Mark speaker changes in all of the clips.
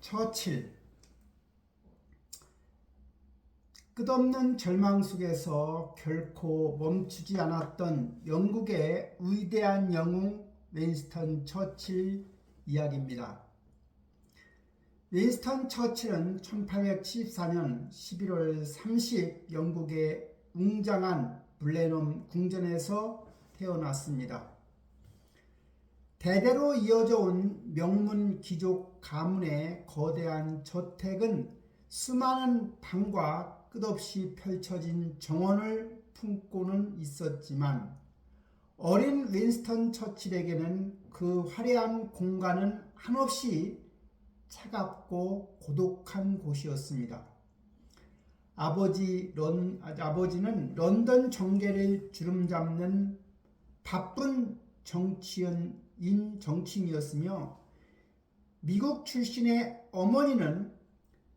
Speaker 1: 처칠. 끝없는 절망 속에서 결코 멈추지 않았던 영국의 위대한 영웅 윈스턴 처칠 이야기입니다. 윈스턴 처칠은 1874년 11월 30일 영국의 웅장한 블레넘 궁전에서 태어났습니다. 대대로 이어져 온 명문 귀족 가문의 거대한 저택은 수많은 방과 끝없이 펼쳐진 정원을 품고는 있었지만 어린 윈스턴 처칠에게는 그 화려한 공간은 한없이 차갑고 고독한 곳이었습니다. 아버지는 런던 정계를 주름잡는 바쁜 정치인이었으며 미국 출신의 어머니는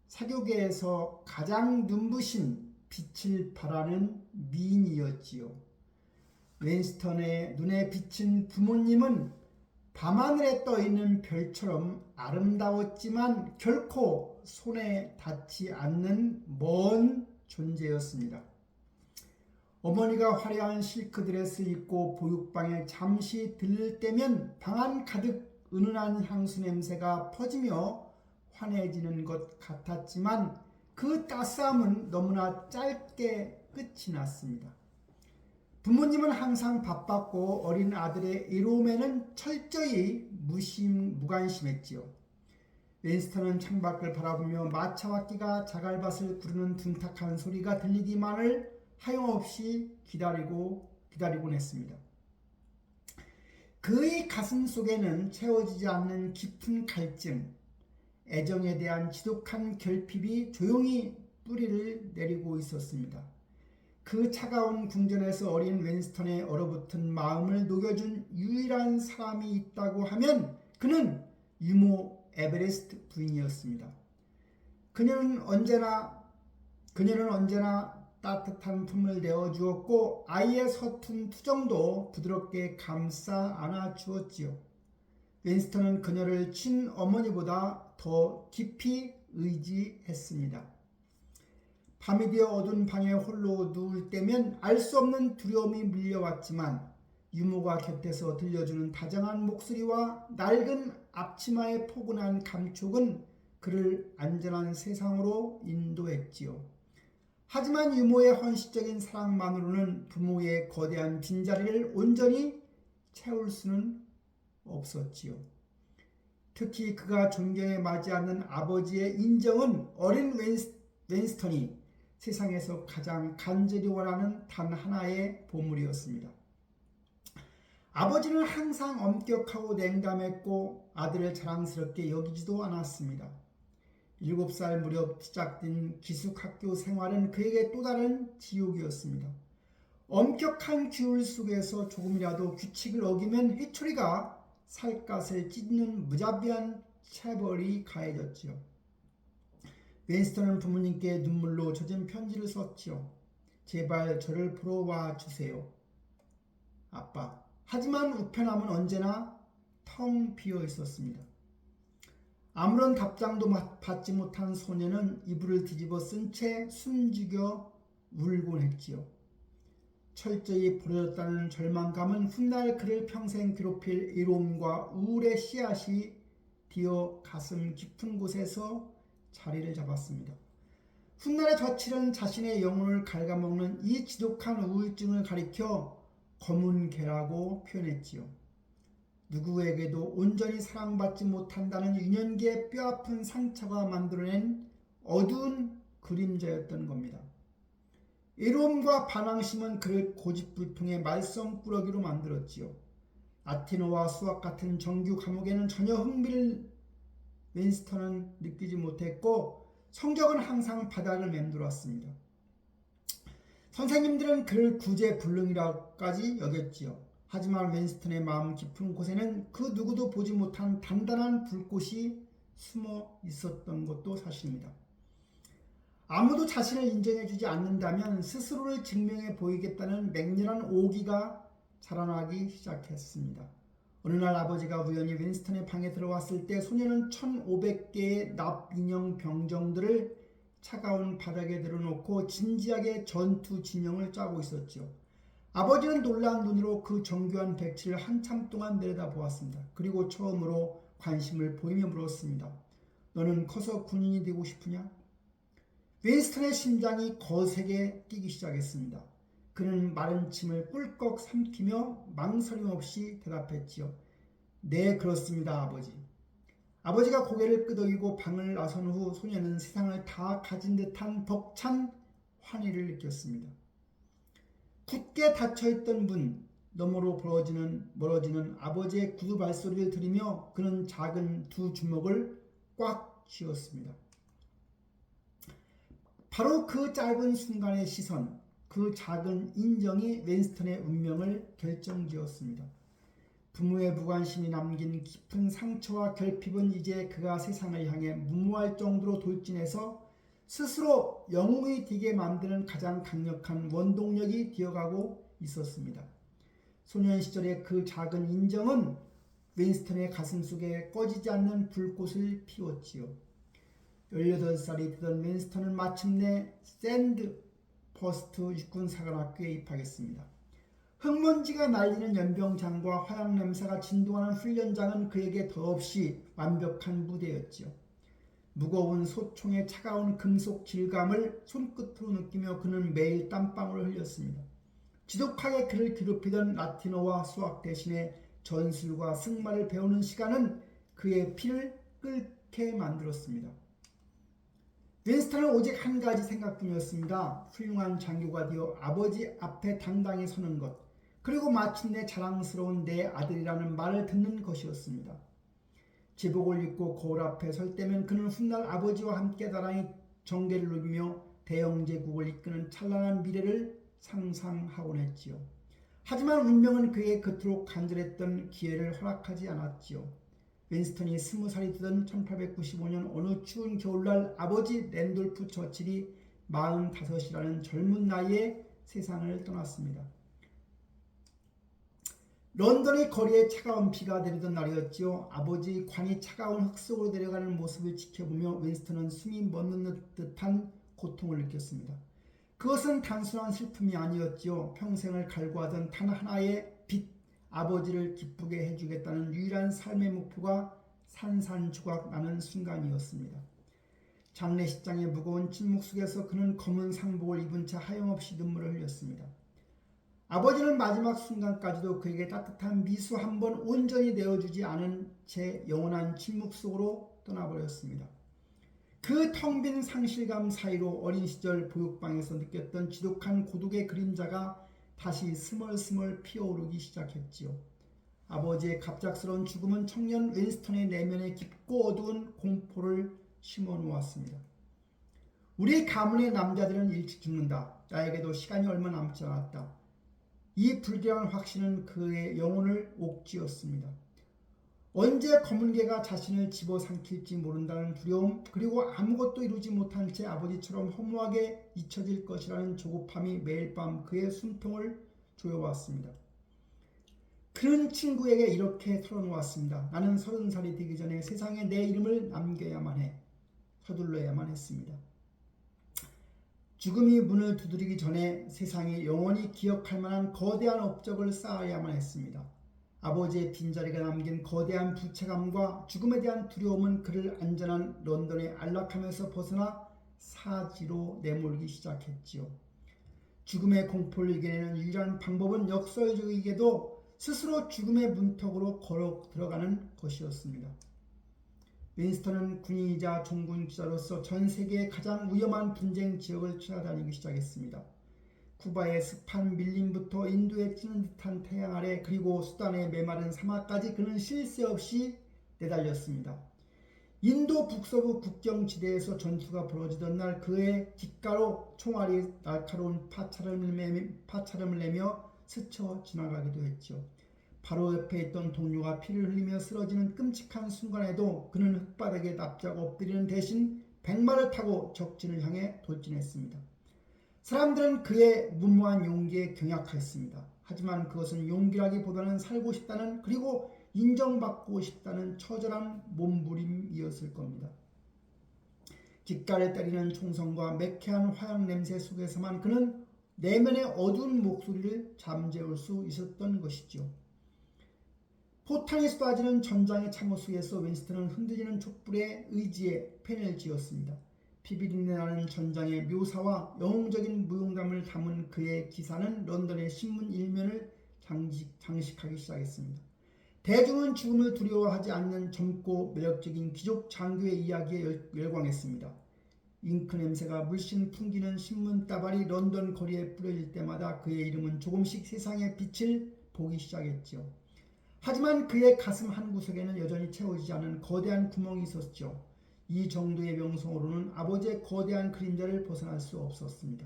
Speaker 1: 사교계에서 가장 눈부신 빛을 발하는 미인이었지요. 윈스턴의 눈에 비친 부모님은 밤하늘에 떠있는 별처럼 아름다웠지만 결코 손에 닿지 않는 먼 존재였습니다. 어머니가 화려한 실크 드레스를 입고 보육방에 잠시 들를 때면 방 안 가득 은은한 향수 냄새가 퍼지며 환해지는 것 같았지만 그 따스함은 너무나 짧게 끝이 났습니다. 부모님은 항상 바빴고 어린 아들의 이로움에는 철저히 무관심했지요. 윈스턴은 창밖을 바라보며 마차바퀴가 자갈밭을 구르는 둔탁한 소리가 들리기만을 하염없이 기다리곤 했습니다. 그의 가슴 속에는 채워지지 않는 깊은 갈증, 애정에 대한 지독한 결핍이 조용히 뿌리를 내리고 있었습니다. 그 차가운 궁전에서 어린 윈스턴의 얼어붙은 마음을 녹여준 유일한 사람이 있다고 하면 그는 유모 에베레스트 부인이었습니다. 그녀는 언제나 따뜻한 품을 내어 주었고 아이의 서툰 투정도 부드럽게 감싸 안아 주었지요. 윈스턴은 그녀를 친어머니보다 더 깊이 의지했습니다. 밤이 되어 어두운 방에 홀로 누울 때면 알 수 없는 두려움이 밀려왔지만 유모가 곁에서 들려주는 다정한 목소리와 낡은 앞치마의 포근한 감촉은 그를 안전한 세상으로 인도했지요. 하지만 유모의 헌신적인 사랑만으로는 부모의 거대한 빈자리를 온전히 채울 수는 없었지요. 특히 그가 존경에 맞지 않는 아버지의 인정은 어린 윈스턴이 세상에서 가장 간절히 원하는 단 하나의 보물이었습니다. 아버지는 항상 엄격하고 냉담했고 아들을 자랑스럽게 여기지도 않았습니다. 7살 무렵 시작된 기숙학교 생활은 그에게 또 다른 지옥이었습니다. 엄격한 규율 속에서 조금이라도 규칙을 어기면 회초리가 살갗을 찢는 무자비한 체벌이 가해졌지요. 윈스턴은 부모님께 눈물로 젖은 편지를 썼지요. 제발 저를 보러 와 주세요. 아빠. 하지만 우편함은 언제나 텅 비어 있었습니다. 아무런 답장도 받지 못한 소녀는 이불을 뒤집어 쓴 채 숨죽여 울곤 했지요. 철저히 버려졌다는 절망감은 훗날 그를 평생 괴롭힐 이로움과 우울의 씨앗이 디어 가슴 깊은 곳에서 자리를 잡았습니다. 훗날의 처칠은 자신의 영혼을 갉아먹는 이 지독한 우울증을 가리켜 검은 개라고 표현했지요. 누구에게도 온전히 사랑받지 못한다는 유년기의 뼈아픈 상처가 만들어낸 어두운 그림자였던 겁니다. 이로움과 반항심은 그를 고집불통의 말썽꾸러기로 만들었지요. 아테네와 수학 같은 정규 과목에는 전혀 흥미를 윈스턴은 느끼지 못했고 성적은 항상 바닥을 맴돌았습니다. 선생님들은 그를 구제불능이라고까지 여겼지요. 하지만 윈스턴의 마음 깊은 곳에는 그 누구도 보지 못한 단단한 불꽃이 숨어 있었던 것도 사실입니다. 아무도 자신을 인정해주지 않는다면 스스로를 증명해 보이겠다는 맹렬한 오기가 자라나기 시작했습니다. 어느 날 아버지가 우연히 윈스턴의 방에 들어왔을 때 소녀는 1500개의 납인형 병정들을 차가운 바닥에 내려놓고 진지하게 전투 진영을 짜고 있었지요. 아버지는 놀란 눈으로 그 정교한 백치를 한참 동안 내려다보았습니다. 그리고 처음으로 관심을 보이며 물었습니다. 너는 커서 군인이 되고 싶으냐? 윈스턴의 심장이 거세게 뛰기 시작했습니다. 그는 마른 침을 꿀꺽 삼키며 망설임 없이 대답했지요. 네, 그렇습니다, 아버지. 아버지가 고개를 끄덕이고 방을 나선 후 소녀는 세상을 다 가진 듯한 벅찬 환희를 느꼈습니다. 굳게 닫혀있던 문 너머로 멀어지는 아버지의 구두 발소리를 들으며 그는 작은 두 주먹을 꽉 쥐었습니다. 바로 그 짧은 순간의 시선, 그 작은 인정이 윈스턴의 운명을 결정지었습니다. 부모의 무관심이 남긴 깊은 상처와 결핍은 이제 그가 세상을 향해 무모할 정도로 돌진해서 스스로 영웅이 되게 만드는 가장 강력한 원동력이 되어가고 있었습니다. 소년 시절의 그 작은 인정은 윈스턴의 가슴속에 꺼지지 않는 불꽃을 피웠지요. 18살이 되던 윈스턴은 마침내 샌드퍼스트 육군사관학교에 입학했습니다. 흙먼지가 날리는 연병장과 화약 냄새가 진동하는 훈련장은 그에게 더없이 완벽한 무대였지요. 무거운 소총의 차가운 금속 질감을 손끝으로 느끼며 그는 매일 땀방울을 흘렸습니다. 지독하게 그를 괴롭히던 라틴어와 수학 대신에 전술과 승마를 배우는 시간은 그의 피를 끓게 만들었습니다. 윈스턴은 오직 한 가지 생각뿐이었습니다. 훌륭한 장교가 되어 아버지 앞에 당당히 서는 것, 그리고 마침내 자랑스러운 내 아들이라는 말을 듣는 것이었습니다. 제복을 입고 거울 앞에 설 때면 그는 훗날 아버지와 함께 나란히 정계를 누비며 대영제국을 이끄는 찬란한 미래를 상상하곤 했지요. 하지만 운명은 그에게 그토록 간절했던 기회를 허락하지 않았지요. 윈스턴이 20살이 되던 1895년 어느 추운 겨울날 아버지 랜돌프 처칠이 45이라는 젊은 나이에 세상을 떠났습니다. 런던의 거리에 차가운 비가 내리던 날이었지요. 아버지 관이 차가운 흙 속으로 내려가는 모습을 지켜보며 윈스턴은 숨이 멎는 듯한 고통을 느꼈습니다. 그것은 단순한 슬픔이 아니었지요. 평생을 갈구하던 단 하나의 빛, 아버지를 기쁘게 해주겠다는 유일한 삶의 목표가 산산조각 나는 순간이었습니다. 장례식장의 무거운 침묵 속에서 그는 검은 상복을 입은 채 하염없이 눈물을 흘렸습니다. 아버지는 마지막 순간까지도 그에게 따뜻한 미수 한 번 온전히 내어주지 않은 채 영원한 침묵 속으로 떠나버렸습니다. 그 텅 빈 상실감 사이로 어린 시절 보육방에서 느꼈던 지독한 고독의 그림자가 다시 스멀스멀 피어오르기 시작했지요. 아버지의 갑작스러운 죽음은 청년 윈스턴의 내면에 깊고 어두운 공포를 심어놓았습니다. 우리 가문의 남자들은 일찍 죽는다. 나에게도 시간이 얼마 남지 않았다. 이 불길한 확신은 그의 영혼을 옥죄었습니다. 언제 검은 개가 자신을 집어삼킬지 모른다는 두려움, 그리고 아무것도 이루지 못한 채 아버지처럼 허무하게 잊혀질 것이라는 조급함이 매일 밤 그의 숨통을 조여왔습니다. 그는 친구에게 이렇게 털어놓았습니다. 나는 30살이 되기 전에 세상에 내 이름을 남겨야만 해. 서둘러야만 했습니다. 죽음이 문을 두드리기 전에 세상이 영원히 기억할 만한 거대한 업적을 쌓아야만 했습니다. 아버지의 빈자리가 남긴 거대한 부채감과 죽음에 대한 두려움은 그를 안전한 런던의 안락함에서 벗어나 사지로 내몰기 시작했지요. 죽음의 공포를 이겨내는 유일한 방법은 역설적이게도 스스로 죽음의 문턱으로 걸어 들어가는 것이었습니다. 윈스턴은 군인이자 종군 기자로서 전 세계의 가장 위험한 분쟁 지역을 찾아다니기 시작했습니다. 쿠바의 습한 밀림부터 인도의 찌는 듯한 태양 아래, 그리고 수단의 메마른 사막까지 그는 쉴 새 없이 내달렸습니다. 인도 북서부 국경지대에서 전투가 벌어지던 날 그의 뒷가로 총알이 날카로운 파차름을 내며 스쳐 지나가기도 했죠. 바로 옆에 있던 동료가 피를 흘리며 쓰러지는 끔찍한 순간에도 그는 흙바닥에 납작 엎드리는 대신 백마를 타고 적진을 향해 돌진했습니다. 사람들은 그의 무모한 용기에 경악했습니다. 하지만 그것은 용기라기보다는 살고 싶다는, 그리고 인정받고 싶다는 처절한 몸부림이었을 겁니다. 귓가를 때리는 총성과 매캐한 화약 냄새 속에서만 그는 내면의 어두운 목소리를 잠재울 수 있었던 것이죠. 포탄이 쏟아지는 전장의 창호 속에서 윈스턴은 흔들리는 촛불의 의지에 펜을 쥐었습니다. 피비린내 나는 전장의 묘사와 영웅적인 무용담을 담은 그의 기사는 런던의 신문 일면을 장식하기 시작했습니다. 대중은 죽음을 두려워하지 않는 젊고 매력적인 귀족 장교의 이야기에 열광했습니다. 잉크 냄새가 물씬 풍기는 신문 따발이 런던 거리에 뿌려질 때마다 그의 이름은 조금씩 세상의 빛을 보기 시작했죠. 하지만 그의 가슴 한구석에는 여전히 채워지지 않은 거대한 구멍이 있었죠. 이 정도의 명성으로는 아버지의 거대한 그림자를 벗어날 수 없었습니다.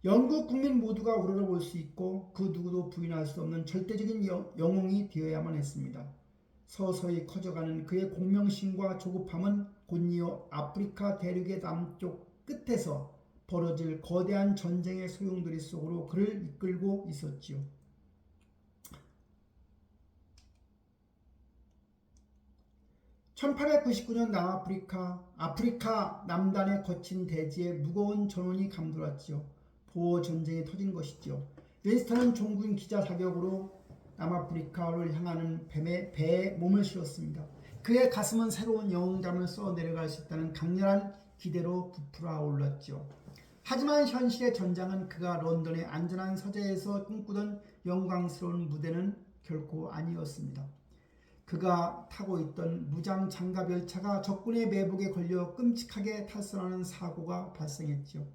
Speaker 1: 영국 국민 모두가 우러러볼 수 있고 그 누구도 부인할 수 없는 절대적인 영웅이 되어야만 했습니다. 서서히 커져가는 그의 공명심과 조급함은 곧이어 아프리카 대륙의 남쪽 끝에서 벌어질 거대한 전쟁의 소용돌이 속으로 그를 이끌고 있었지요. 1899년 아프리카 남단의 거친 대지에 무거운 전원이 감돌았지요. 보어 전쟁이 터진 것이지요. 윈스턴은 종군 기자 자격으로 남아프리카를 향하는 배에 몸을 실었습니다. 그의 가슴은 새로운 영웅담을 써 내려갈 수 있다는 강렬한 기대로 부풀어 올랐죠. 하지만 현실의 전장은 그가 런던의 안전한 서재에서 꿈꾸던 영광스러운 무대는 결코 아니었습니다. 그가 타고 있던 무장 장갑 열차가 적군의 매복에 걸려 끔찍하게 탈선하는 사고가 발생했죠.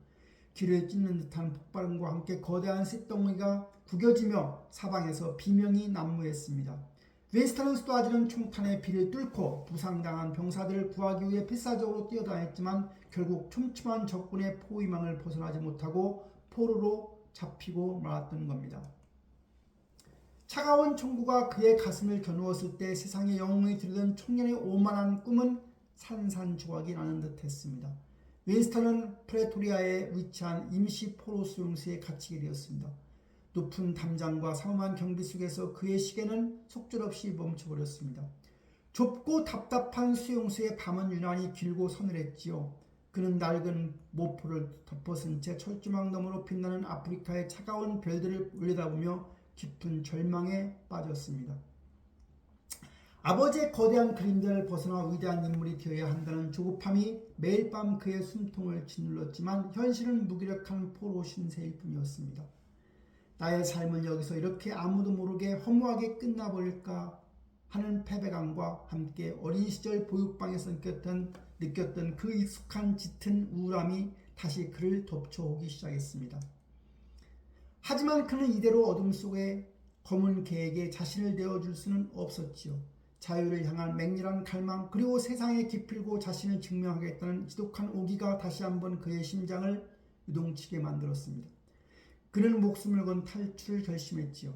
Speaker 1: 귀를 찢는 듯한 폭발음과 함께 거대한 쇳덩이가 구겨지며 사방에서 비명이 난무했습니다. 윈스턴은 쏟아지는 총탄의 비를 뚫고 부상당한 병사들을 구하기 위해 필사적으로 뛰어다녔지만 결국 촘촘한 적군의 포위망을 벗어나지 못하고 포로로 잡히고 말았던 겁니다. 차가운 총구가 그의 가슴을 겨누었을 때 세상의 영웅이 들던 청년의 오만한 꿈은 산산조각이 나는 듯 했습니다. 윈스턴은 프레토리아에 위치한 임시 포로 수용소에 갇히게 되었습니다. 높은 담장과 삼엄한 경비 속에서 그의 시계는 속절없이 멈춰버렸습니다. 좁고 답답한 수용소의 밤은 유난히 길고 서늘했지요. 그는 낡은 모포를 덮어쓴 채 철조망 너머로 빛나는 아프리카의 차가운 별들을 올려다보며 깊은 절망에 빠졌습니다. 아버지의 거대한 그림자를 벗어나 위대한 인물이 되어야 한다는 조급함이 매일 밤 그의 숨통을 짓눌렀지만 현실은 무기력한 포로 신세일 뿐이었습니다. 나의 삶은 여기서 이렇게 아무도 모르게 허무하게 끝나버릴까 하는 패배감과 함께 어린 시절 보육방에서 느꼈던 그 익숙한 짙은 우울함이 다시 그를 덮쳐오기 시작했습니다. 하지만 그는 이대로 어둠 속에 검은 개에게 자신을 내어줄 수는 없었지요. 자유를 향한 맹렬한 갈망 그리고 세상에 기필고 자신을 증명하겠다는 지독한 오기가 다시 한번 그의 심장을 요동치게 만들었습니다. 그는 목숨을 건 탈출을 결심했지요.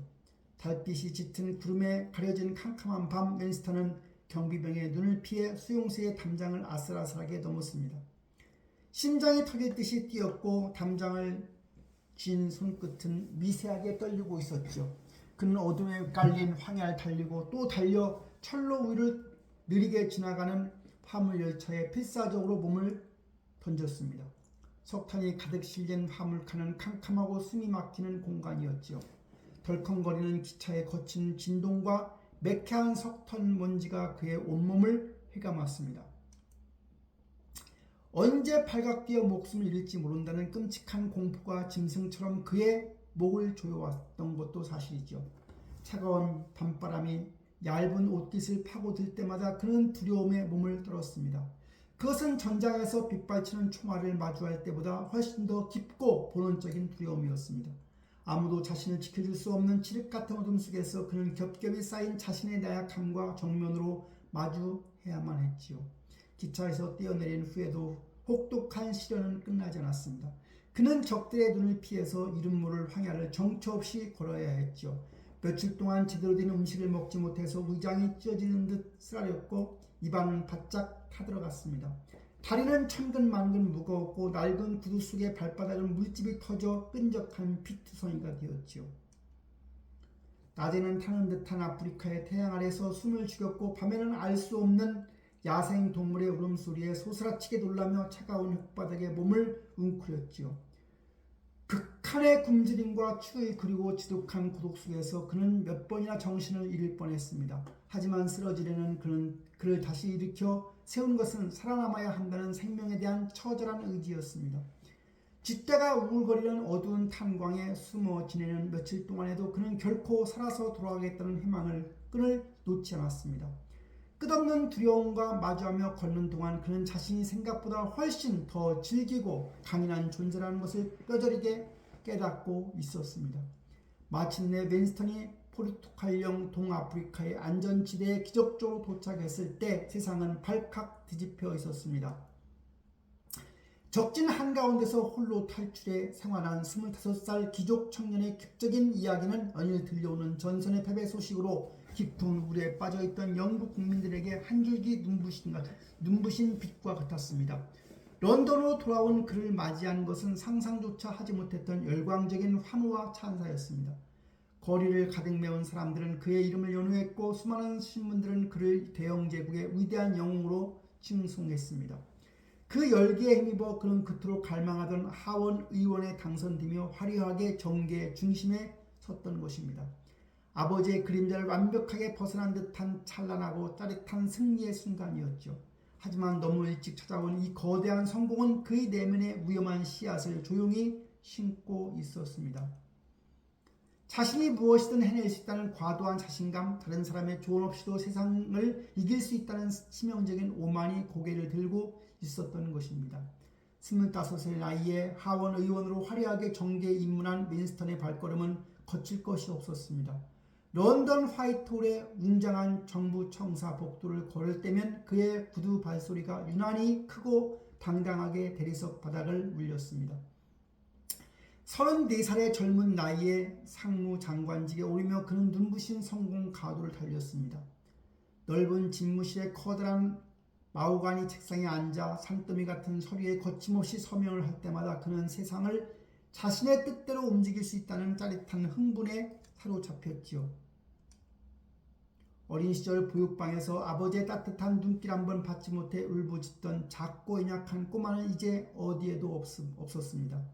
Speaker 1: 달빛이 짙은 구름에 가려진 캄캄한 밤 윈스턴은 경비병의 눈을 피해 수용소의 담장을 아슬아슬하게 넘었습니다. 심장이 터질 듯이 뛰었고 담장을 쥔 손끝은 미세하게 떨리고 있었죠. 그는 어둠에 깔린 황야를 달리고 또 달려 철로 위를 느리게 지나가는 화물열차에 필사적으로 몸을 던졌습니다. 석탄이 가득 실린 화물칸은 캄캄하고 숨이 막히는 공간이었지요. 덜컹거리는 기차의 거친 진동과 매캐한 석탄 먼지가 그의 온몸을 휘감았습니다. 언제 발각되어 목숨을 잃을지 모른다는 끔찍한 공포가 짐승처럼 그의 목을 조여왔던 것도 사실이죠. 차가운 밤바람이 얇은 옷깃을 파고들 때마다 그는 두려움에 몸을 떨었습니다. 그것은 전장에서 빗발치는 총알을 마주할 때보다 훨씬 더 깊고 본원적인 두려움이었습니다. 아무도 자신을 지켜줄 수 없는 칠흑같은 어둠 속에서 그는 겹겹이 쌓인 자신의 나약함과 정면으로 마주해야만 했지요. 기차에서 뛰어내린 후에도 혹독한 시련은 끝나지 않았습니다. 그는 적들의 눈을 피해서 이름 모를 황야를 정처 없이 걸어야 했죠. 며칠 동안 제대로 된 음식을 먹지 못해서 위장이 찢어지는 듯 쓰라렸고 입안은 바짝 타들어갔습니다. 다리는 천근만근 무거웠고 낡은 구두 속의 발바닥은 물집이 터져 끈적한 피투성이가 되었지요. 낮에는 타는 듯한 아프리카의 태양 아래서 숨을 죽였고 밤에는 알 수 없는 야생 동물의 울음소리에 소스라치게 놀라며 차가운 흙바닥에 몸을 웅크렸지요. 극한의 굶주림과 추위 그리고 지독한 고독 속에서 그는 몇 번이나 정신을 잃을 뻔했습니다. 하지만 쓰러지려는 그를 다시 일으켜 세운 것은 살아남아야 한다는 생명에 대한 처절한 의지였습니다. 쥐떼가 우글거리는 어두운 탄광에 숨어 지내는 며칠 동안에도 그는 결코 살아서 돌아가겠다는 끈을 놓지 않았습니다. 끝없는 두려움과 마주하며 걷는 동안 그는 자신이 생각보다 훨씬 더 질기고 강인한 존재라는 것을 뼈저리게 깨닫고 있었습니다. 마침내 윈스턴이 포르투갈령 동아프리카의 안전지대에 기적적으로 도착했을 때 세상은 발칵 뒤집혀 있었습니다. 적진 한가운데서 홀로 탈출해 생활한 25살 귀족 청년의 격적인 이야기는 연일 들려오는 전선의 패배 소식으로 깊은 우려에 빠져있던 영국 국민들에게 한 줄기 눈부신 빛과 같았습니다. 런던으로 돌아온 그를 맞이한 것은 상상조차 하지 못했던 열광적인 환호와 찬사였습니다. 거리를 가득 메운 사람들은 그의 이름을 연호했고 수많은 신문들은 그를 대영 제국의 위대한 영웅으로 칭송했습니다. 그 열기에 힘입어 그는 그토록 갈망하던 하원 의원에 당선되며 화려하게 정계의 중심에 섰던 것입니다. 아버지의 그림자를 완벽하게 벗어난 듯한 찬란하고 짜릿한 승리의 순간이었죠. 하지만 너무 일찍 찾아온 이 거대한 성공은 그의 내면에 위험한 씨앗을 조용히 심고 있었습니다. 자신이 무엇이든 해낼 수 있다는 과도한 자신감, 다른 사람의 조언 없이도 세상을 이길 수 있다는 치명적인 오만이 고개를 들고 있었던 것입니다. 25세 나이에 하원 의원으로 화려하게 정계에 입문한 윈스턴의 발걸음은 거칠 것이 없었습니다. 런던 화이트홀에 웅장한 정부 청사 복도를 걸을 때면 그의 구두 발소리가 유난히 크고 당당하게 대리석 바닥을 울렸습니다. 34살의 젊은 나이에 상무장관직에 오르며 그는 눈부신 성공 가도를 달렸습니다. 넓은 집무실의 커다란 마호가니 책상에 앉아 산더미 같은 서류에 거침없이 서명을 할 때마다 그는 세상을 자신의 뜻대로 움직일 수 있다는 짜릿한 흥분에 사로잡혔지요. 어린 시절 보육방에서 아버지의 따뜻한 눈길 한번 받지 못해 울부짖던 작고 연약한 꼬마는 이제 어디에도 없었습니다.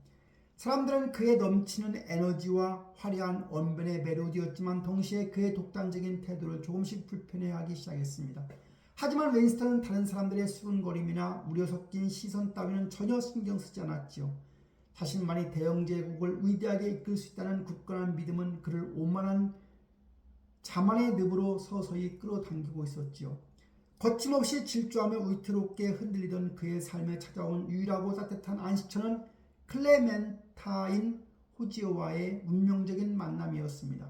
Speaker 1: 사람들은 그의 넘치는 에너지와 화려한 언변에 매료되었지만 동시에 그의 독단적인 태도를 조금씩 불편해하기 시작했습니다. 하지만 윈스턴은 다른 사람들의 수군거림이나 우려 섞인 시선 따위는 전혀 신경 쓰지 않았지요. 자신만이 대영제국을 위대하게 이끌 수 있다는 굳건한 믿음은 그를 오만한 자만의 늪으로 서서히 끌어당기고 있었지요. 거침없이 질주하며 위태롭게 흔들리던 그의 삶에 찾아온 유일하고 따뜻한 안식처는 클레멘타인 호지오와의 운명적인 만남이었습니다.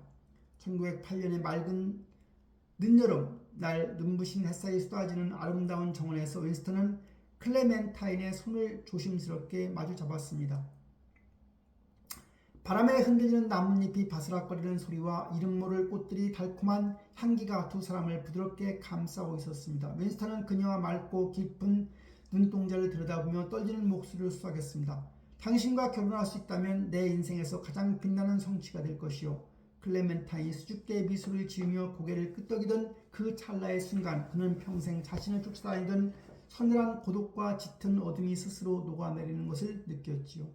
Speaker 1: 1908년의 맑은 늦여름 날 눈부신 햇살이 쏟아지는 아름다운 정원에서 윈스턴은 클레멘타인의 손을 조심스럽게 마주 잡았습니다. 바람에 흔들리는 나뭇잎이 바스락거리는 소리와 이름 모를 꽃들이 달콤한 향기가 두 사람을 부드럽게 감싸고 있었습니다. 윈스턴은 그녀와 맑고 깊은 눈동자를 들여다보며 떨리는 목소리를 수확했습니다. 당신과 결혼할 수 있다면 내 인생에서 가장 빛나는 성취가 될 것이요. 클레멘타인이 수줍게 미소를 지으며 고개를 끄덕이던 그 찰나의 순간 그는 평생 자신을 쫓아다니던 서늘한 고독과 짙은 어둠이 스스로 녹아내리는 것을 느꼈지요.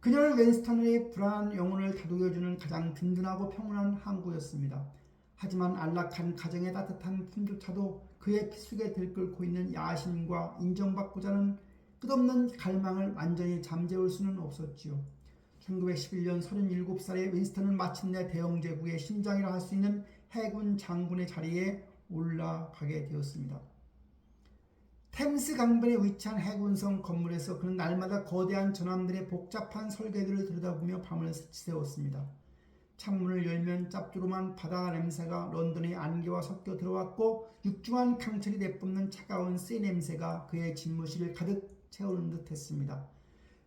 Speaker 1: 그녀는 윈스턴의 불안한 영혼을 다독여주는 가장 든든하고 평온한 항구였습니다. 하지만 안락한 가정의 따뜻한 품조차도 그의 피 속에 들끓고 있는 야심과 인정받고자 하는 끝없는 갈망을 완전히 잠재울 수는 없었지요. 1911년 37살의 윈스턴은 마침내 대영제국의 심장이라 할 수 있는 해군 장군의 자리에 올라가게 되었습니다. 템스 강변에 위치한 해군성 건물에서 그는 날마다 거대한 전함들의 복잡한 설계들을 들여다보며 밤을 지새웠습니다. 창문을 열면 짭조름한 바다 냄새가 런던의 안개와 섞여 들어왔고 육중한 강철이 내뿜는 차가운 쇠 냄새가 그의 집무실을 가득 채우는 듯 했습니다.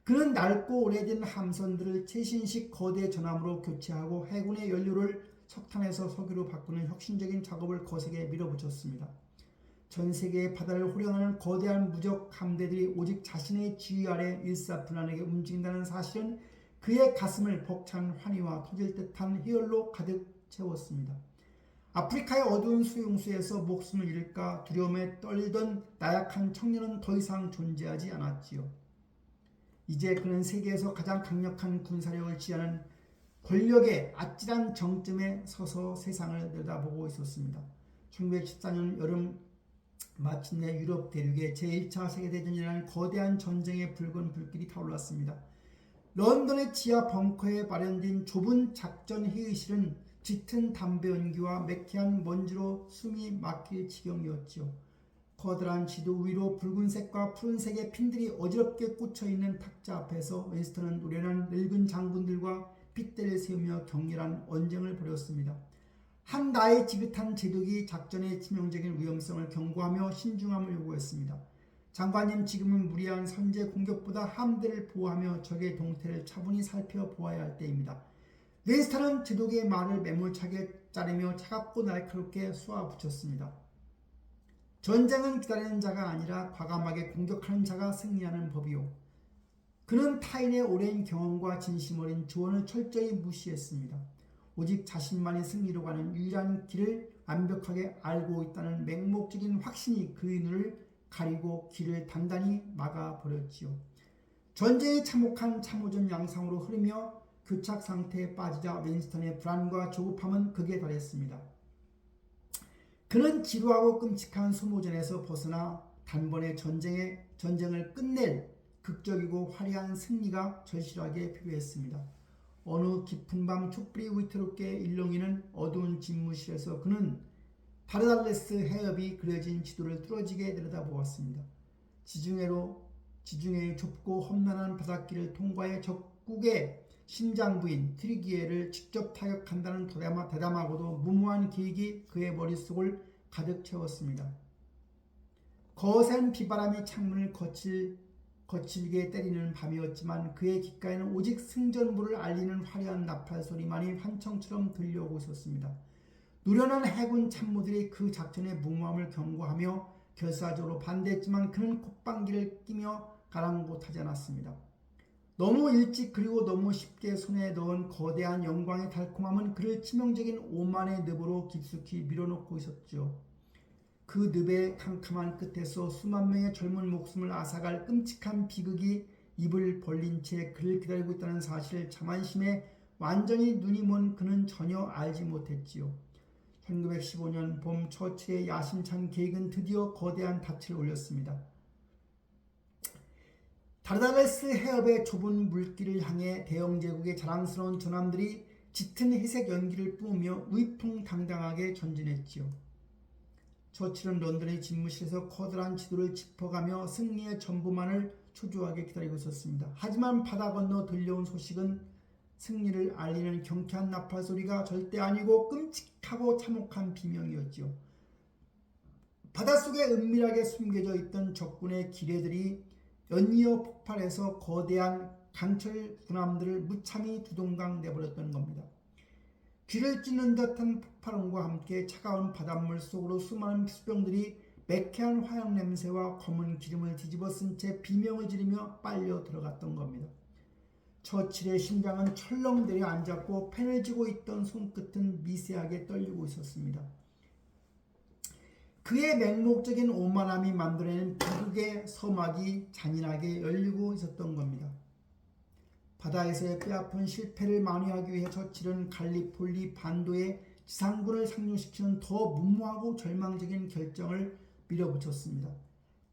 Speaker 1: 그는 낡고 오래된 함선들을 최신식 거대 전함으로 교체하고 해군의 연료를 석탄에서 석유로 바꾸는 혁신적인 작업을 거세게 밀어붙였습니다. 전 세계의 바다를 호령하는 거대한 무적 함대들이 오직 자신의 지휘 아래 일사불란하게 움직인다는 사실은 그의 가슴을 벅찬 환희와 터질 듯한 희열로 가득 채웠습니다. 아프리카의 어두운 수용소에서 목숨을 잃을까 두려움에 떨던 나약한 청년은 더 이상 존재하지 않았지요. 이제 그는 세계에서 가장 강력한 군사력을 지하는 권력의 아찔한 정점에 서서 세상을 내다보고 있었습니다. 1914년 여름 마침내 유럽 대륙에 제1차 세계대전이라는 거대한 전쟁의 붉은 불길이 타올랐습니다. 런던의 지하 벙커에 마련된 좁은 작전 회의실은 짙은 담배 연기와 매캐한 먼지로 숨이 막힐 지경이었지요. 커다란 지도 위로 붉은색과 푸른색의 핀들이 어지럽게 꽂혀있는 탁자 앞에서 윈스턴은 노련한 늙은 장군들과 핏대를 세우며 격렬한 언쟁을 벌였습니다. 한 나의 지긋한 제독이 작전의 치명적인 위험성을 경고하며 신중함을 요구했습니다. 장관님, 지금은 무리한 선제 공격보다 함대를 보호하며 적의 동태를 차분히 살펴보아야 할 때입니다. 윈스턴은 제독의 말을 매몰차게 자르며 차갑고 날카롭게 쏘아붙였습니다. 전쟁은 기다리는 자가 아니라 과감하게 공격하는 자가 승리하는 법이요. 그는 타인의 오랜 경험과 진심 어린 조언을 철저히 무시했습니다. 오직 자신만이 승리로 가는 유일한 길을 완벽하게 알고 있다는 맹목적인 확신이 그의 눈을 가리고 길을 단단히 막아버렸지요. 전쟁이 참혹한 참호전 양상으로 흐르며 교착 상태에 빠지자 윈스턴의 불안과 조급함은 극에 달했습니다. 그는 지루하고 끔찍한 소모전에서 벗어나 단번에 전쟁을 끝낼 극적이고 화려한 승리가 절실하게 필요했습니다. 어느 깊은 밤 촛불이 위태롭게 일렁이는 어두운 집무실에서 그는 다르달레스 해협이 그려진 지도를 뚫어지게 내려다보았습니다. 지중해의 좁고 험난한 바닷길을 통과해 적국의 심장부인 트리기에를 직접 타격한다는 대담하고도 무모한 계획이 그의 머릿속을 가득 채웠습니다. 거센 비바람이 창문을 거칠게 때리는 밤이었지만 그의 귓가에는 오직 승전부를 알리는 화려한 나팔 소리만이 환청처럼 들려오고 있었습니다. 노련한 해군 참모들이 그 작전의 무모함을 경고하며 결사적으로 반대했지만 그는 콧방귀를 끼며 가랑곳하지 않았습니다. 너무 일찍 그리고 너무 쉽게 손에 넣은 거대한 영광의 달콤함은 그를 치명적인 오만의 늪으로 깊숙이 밀어넣고 있었죠. 그 늪의 캄캄한 끝에서 수만 명의 젊은 목숨을 앗아갈 끔찍한 비극이 입을 벌린 채 그를 기다리고 있다는 사실을 자만심에 완전히 눈이 먼 그는 전혀 알지 못했지요. 1915년 봄 처칠의 야심찬 계획은 드디어 거대한 닻을 올렸습니다. 다르달레스 해협의 좁은 물길을 향해 대영 제국의 자랑스러운 전함들이 짙은 회색 연기를 뿜으며 위풍당당하게 전진했지요. 처칠은 런던의 집무실에서 커다란 지도를 짚어가며 승리의 전부만을 초조하게 기다리고 있었습니다. 하지만 바다 건너 들려온 소식은 승리를 알리는 경쾌한 나팔 소리가 절대 아니고 끔찍하고 참혹한 비명이었지요. 바닷속에 은밀하게 숨겨져 있던 적군의 기뢰들이 연이어 폭발해서 거대한 강철 군함들을 무참히 두동강 내버렸던 겁니다. 귀를 찢는 듯한 폭발음과 함께 차가운 바닷물 속으로 수많은 수병들이 매캐한 화약 냄새와 검은 기름을 뒤집어 쓴 채 비명을 지르며 빨려 들어갔던 겁니다. 처칠의 심장은 철렁 내려앉았고 펜을 쥐고 있던 손끝은 미세하게 떨리고 있었습니다. 그의 맹목적인 오만함이 만들어낸 비극의 서막이 잔인하게 열리고 있었던 겁니다. 바다에서의 뼈아픈 실패를 만회하기 위해 처칠은 갈리폴리 반도의 지상군을 상륙시키는 더 무모하고 절망적인 결정을 밀어붙였습니다.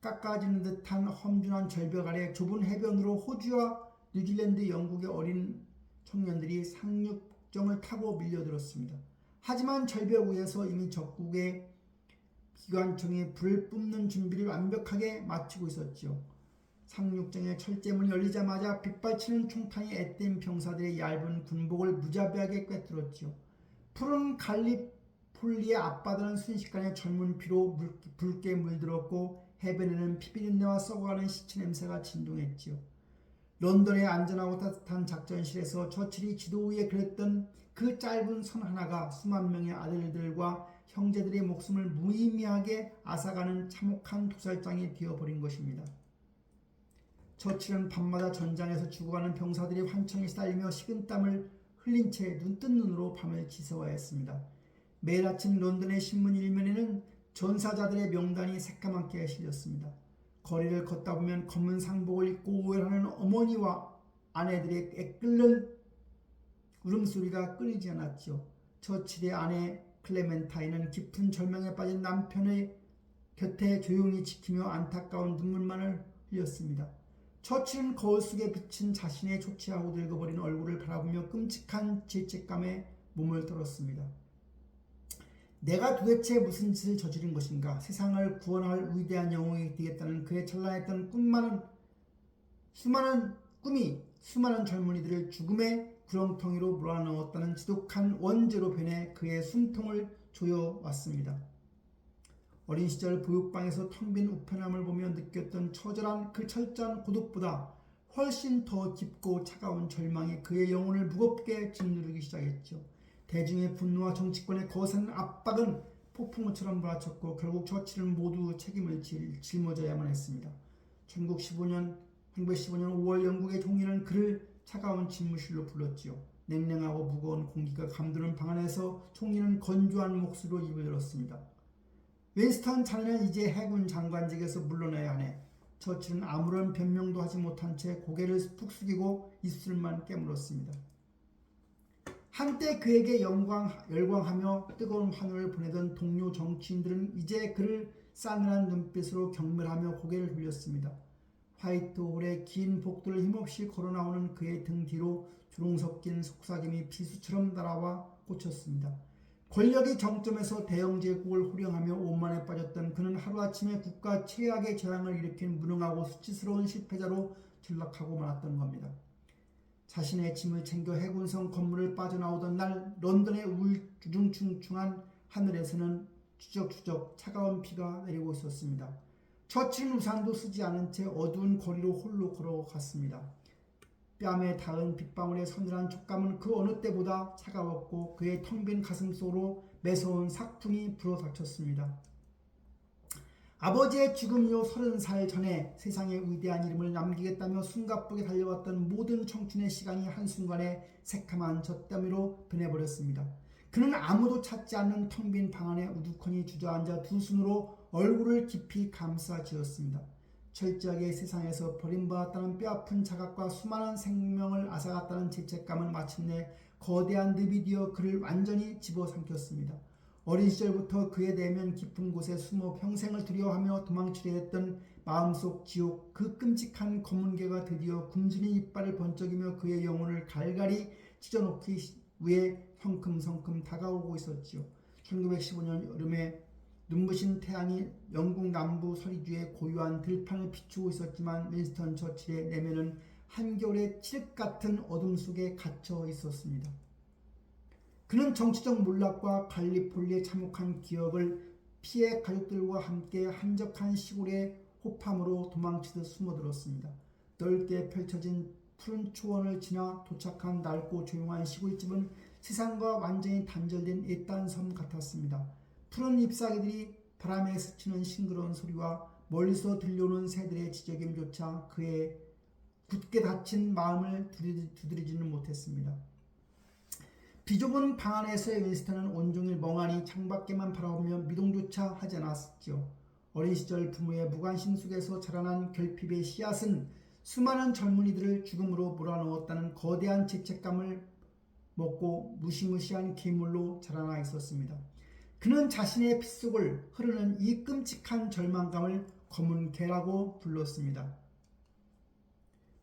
Speaker 1: 깎아지는 듯한 험준한 절벽 아래 좁은 해변으로 호주와 뉴질랜드, 영국의 어린 청년들이 상륙정을 타고 밀려들었습니다. 하지만 절벽 위에서 이미 적국의 기관총이 불을 뿜는 준비를 완벽하게 마치고 있었지요. 상륙정의 철제문이 열리자마자 빗발치는 총탄이 앳된 병사들의 얇은 군복을 무자비하게 꿰뚫었지요. 푸른 갈리폴리의 앞바다는 순식간에 젊은 피로 붉게 물들었고 해변에는 피비린내와 썩어가는 시체 냄새가 진동했지요. 런던의 안전하고 따뜻한 작전실에서 처칠이 지도 위에 그렸던 그 짧은 선 하나가 수만 명의 아들들과 형제들의 목숨을 무의미하게 앗아가는 참혹한 도살장이 되어버린 것입니다. 처칠은 밤마다 전장에서 죽어가는 병사들의 환청에 시달리며 식은땀을 흘린 채 눈뜬 눈으로 밤을 지새워야 했습니다. 매일 아침 런던의 신문 일면에는 전사자들의 명단이 새까맣게 실렸습니다. 거리를 걷다 보면 검은 상복을 입고 오열하는 어머니와 아내들의 애끓는 울음소리가 끊이지 않았지요. 처칠의 아내 클레멘타인은 깊은 절망에 빠진 남편의 곁에 조용히 지키며 안타까운 눈물만을 흘렸습니다. 처칠은 거울 속에 비친 자신의 초췌하고 늙어버린 얼굴을 바라보며 끔찍한 죄책감에 몸을 떨었습니다. 내가 도대체 무슨 짓을 저지른 것인가? 세상을 구원할 위대한 영웅이 되겠다는 그의 찬란했던 수많은 젊은이들을 죽음의 구렁텅이로 몰아넣었다는 지독한 원죄로 변해 그의 숨통을 조여왔습니다. 어린 시절 보육방에서 텅 빈 우편함을 보며 느꼈던 처절한 그 철저한 고독보다 훨씬 더 깊고 차가운 절망이 그의 영혼을 무겁게 짓누르기 시작했죠. 대중의 분노와 정치권의 거센 압박은 폭풍우처럼 몰아쳤고 결국 처칠은 모두 책임을 짊어져야만 했습니다. 1915년 5월 영국의 총리는 그를 차가운 집무실로 불렀지요. 냉랭하고 무거운 공기가 감도는 방 안에서 총리는 건조한 목소리로 입을 열었습니다. 윈스턴 자네는 이제 해군 장관직에서 물러나야 하네. 처칠은 아무런 변명도 하지 못한 채 고개를 푹 숙이고 입술만 깨물었습니다. 한때 그에게 열광하며 뜨거운 환호를 보내던 동료 정치인들은 이제 그를 싸늘한 눈빛으로 경멸하며 고개를 돌렸습니다. 화이트홀의 긴 복도를 힘없이 걸어나오는 그의 등 뒤로 주름 섞인 속삭임이 비수처럼 날아와 꽂혔습니다. 권력의 정점에서 대영 제국을 호령하며 오만에 빠졌던 그는 하루아침에 국가 최악의 재앙을 일으킨 무능하고 수치스러운 실패자로 전락하고 말았던 겁니다. 자신의 짐을 챙겨 해군성 건물을 빠져나오던 날 런던의 우중충충한 하늘에서는 추적추적 차가운 비가 내리고 있었습니다. 처칠은 우산도 쓰지 않은 채 어두운 거리로 홀로 걸어갔습니다. 뺨에 닿은 빗방울의 서늘한 촉감은 그 어느 때보다 차가웠고 그의 텅 빈 가슴 속으로 매서운 삭풍이 불어닥쳤습니다. 아버지의 죽음 이후 30살 전에 세상의 위대한 이름을 남기겠다며 숨가쁘게 달려왔던 모든 청춘의 시간이 한순간에 새카만 젖더미로 변해버렸습니다. 그는 아무도 찾지 않는 텅 빈 방 안에 우두커니 주저앉아 두 손으로 얼굴을 깊이 감싸쥐었습니다. 철저하게 세상에서 버림받았다는 뼈아픈 자각과 수많은 생명을 앗아갔다는 죄책감은 마침내 거대한 늪이 되어 그를 완전히 집어삼켰습니다. 어린 시절부터 그의 내면 깊은 곳에 숨어 평생을 두려워하며 도망치려 했던 마음속 지옥, 그 끔찍한 검은개가 드디어 굶주린 이빨을 번쩍이며 그의 영혼을 갈갈이 찢어놓기 위해 성큼성큼 다가오고 있었지요. 1915년 여름에 눈부신 태양이 영국 남부 서리주의 고요한 들판을 비추고 있었지만 윈스턴 처칠의 내면은 한겨울의 칠흑 같은 어둠 속에 갇혀 있었습니다. 그는 정치적 몰락과 갈리폴리의 참혹한 기억을 피해 가족들과 함께 한적한 시골의 호팜으로 도망치듯 숨어들었습니다. 넓게 펼쳐진 푸른 초원을 지나 도착한 낡고 조용한 시골집은 세상과 완전히 단절된 옛단 섬 같았습니다. 푸른 잎사귀들이 바람에 스치는 싱그러운 소리와 멀리서 들려오는 새들의 지저귐조차 그의 굳게 닫힌 마음을 두드리지는 못했습니다. 비좁은 방 안에서의 윈스턴은 온종일 멍하니 창밖에만 바라보며 미동조차 하지 않았지요. 어린 시절 부모의 무관심 속에서 자라난 결핍의 씨앗은 수많은 젊은이들을 죽음으로 몰아넣었다는 거대한 죄책감을 먹고 무시무시한 괴물로 자라나 있었습니다. 그는 자신의 핏속을 흐르는 이 끔찍한 절망감을 검은 개라고 불렀습니다.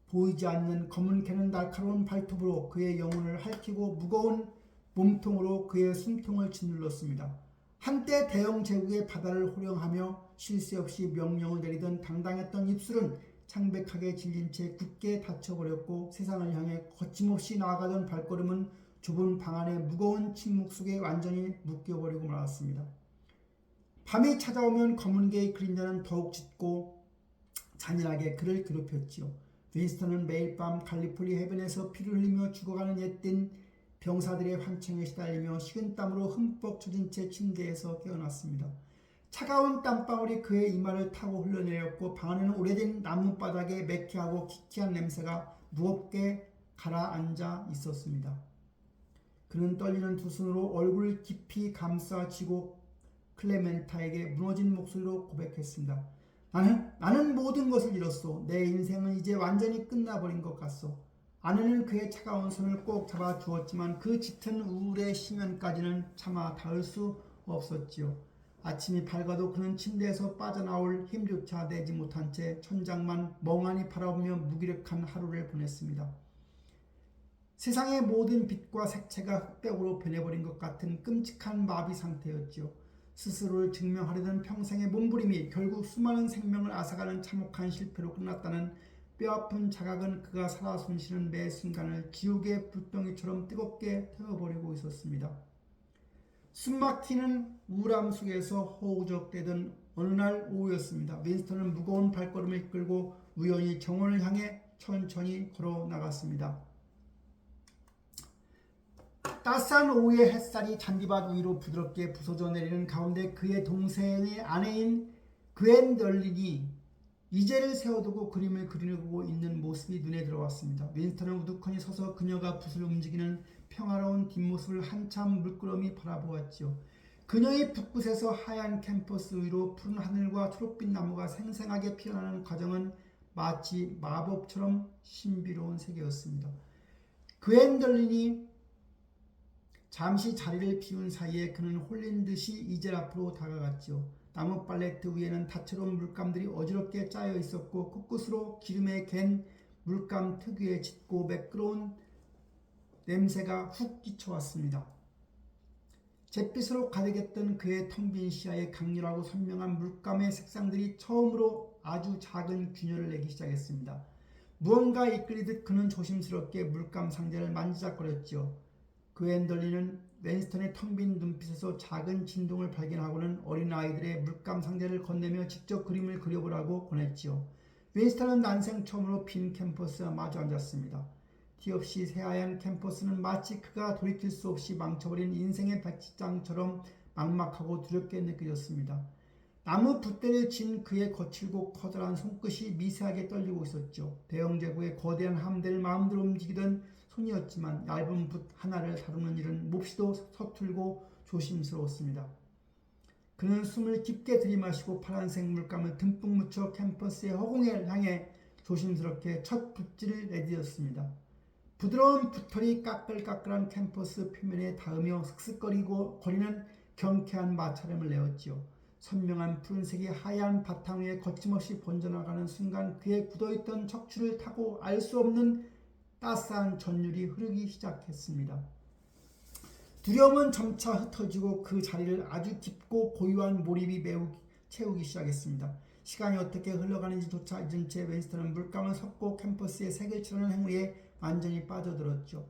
Speaker 1: 보이지 않는 검은 개는 날카로운 발톱으로 그의 영혼을 핥히고 무거운 몸통으로 그의 숨통을 짓눌렀습니다. 한때 대영 제국의 바다를 호령하며 쉴 새 없이 명령을 내리던 당당했던 입술은 창백하게 질린 채 굳게 닫혀버렸고 세상을 향해 거침없이 나아가던 발걸음은 좁은 방 안의 무거운 침묵 속에 완전히 묶여버리고 말았습니다. 밤이 찾아오면 검은 개의 그림자는 더욱 짙고 잔인하게 그를 괴롭혔지요. 윈스턴은 매일 밤 갈리폴리 해변에서 피를 흘리며 죽어가는 옛된 병사들의 환청에 시달리며 식은땀으로 흠뻑 젖은 채 침대에서 깨어났습니다. 차가운 땀방울이 그의 이마를 타고 흘러내렸고 방 안에는 오래된 나무바닥에 매캐하고 기키한 냄새가 무겁게 가라앉아 있었습니다. 그는 떨리는 두 손으로 얼굴을 깊이 감싸쥐고 클레멘타에게 무너진 목소리로 고백했습니다. 나는 모든 것을 잃었소. 내 인생은 이제 완전히 끝나버린 것 같소. 아내는 그의 차가운 손을 꼭 잡아 주었지만 그 짙은 우울의 심연까지는 차마 닿을 수 없었지요. 아침이 밝아도 그는 침대에서 빠져나올 힘조차 내지 못한 채 천장만 멍하니 바라보며 무기력한 하루를 보냈습니다. 세상의 모든 빛과 색채가 흑백으로 변해버린 것 같은 끔찍한 마비 상태였지요. 스스로를 증명하려던 평생의 몸부림이 결국 수많은 생명을 앗아가는 참혹한 실패로 끝났다는 뼈아픈 자각은 그가 살아 숨쉬는 매 순간을 지옥의 불덩이처럼 뜨겁게 태워버리고 있었습니다. 숨막히는 우울함 속에서 허우적대던 어느 날 오후였습니다. 윈스턴은 무거운 발걸음을 이끌고 우연히 정원을 향해 천천히 걸어 나갔습니다. 따스한 오후의 햇살이 잔디밭 위로 부드럽게 부서져 내리는 가운데 그의 동생의 아내인 그웬덜린이 이제를 세워두고 그림을 그리고 있는 모습이 눈에 들어왔습니다. 윈스턴은 우두커니 서서 그녀가 붓을 움직이는 평화로운 뒷모습을 한참 물끄러미 바라보았지요. 그녀의 붓끝에서 하얀 캠퍼스 위로 푸른 하늘과 초록빛 나무가 생생하게 피어나는 과정은 마치 마법처럼 신비로운 세계였습니다. 그웬덜린이 잠시 자리를 비운 사이에 그는 홀린 듯이 이젤 앞으로 다가갔지요. 나무 팔레트 위에는 다채로운 물감들이 어지럽게 짜여 있었고 코끝으로 기름에 갠 물감 특유의 짙고 매끄러운 냄새가 훅 끼쳐왔습니다. 잿빛으로 가득했던 그의 텅 빈 시야에 강렬하고 선명한 물감의 색상들이 처음으로 아주 작은 균열을 내기 시작했습니다. 무언가 이끌리듯 그는 조심스럽게 물감 상자를 만지작거렸지요. 그웬덜린은 윈스턴의 텅 빈 눈빛에서 작은 진동을 발견하고는 어린아이들의 물감 상자를 건네며 직접 그림을 그려보라고 권했지요. 윈스턴은 난생 처음으로 빈 캠퍼스와 마주 앉았습니다. 티 없이 새하얀 캠퍼스는 마치 그가 돌이킬 수 없이 망쳐버린 인생의 백지장처럼 막막하고 두렵게 느껴졌습니다. 나무 붓대를 쥔 그의 거칠고 커다란 손끝이 미세하게 떨리고 있었죠. 대영제국의 거대한 함대를 마음대로 움직이던 손이었지만 얇은 붓 하나를 다루는 일은 몹시도 서툴고 조심스러웠습니다. 그는 숨을 깊게 들이마시고 파란색 물감을 듬뿍 묻혀 캠퍼스의 허공을 향해 조심스럽게 첫 붓질을 내디뎠습니다. 부드러운 붓털이 까끌까끌한 캠퍼스 표면에 닿으며 슥슥거리고 거리는 경쾌한 마찰음을 내었지요. 선명한 푸른색이 하얀 바탕 위에 거침없이 번져나가는 순간 그의 굳어있던 척추를 타고 알 수 없는 따스한 전율이 흐르기 시작했습니다. 두려움은 점차 흩어지고 그 자리를 아주 깊고 고요한 몰입이 채우기 시작했습니다. 시간이 어떻게 흘러가는지조차 잊은 채 윈스턴은 물감을 섞고 캠퍼스에 색을 칠하는 행위에 완전히 빠져들었죠.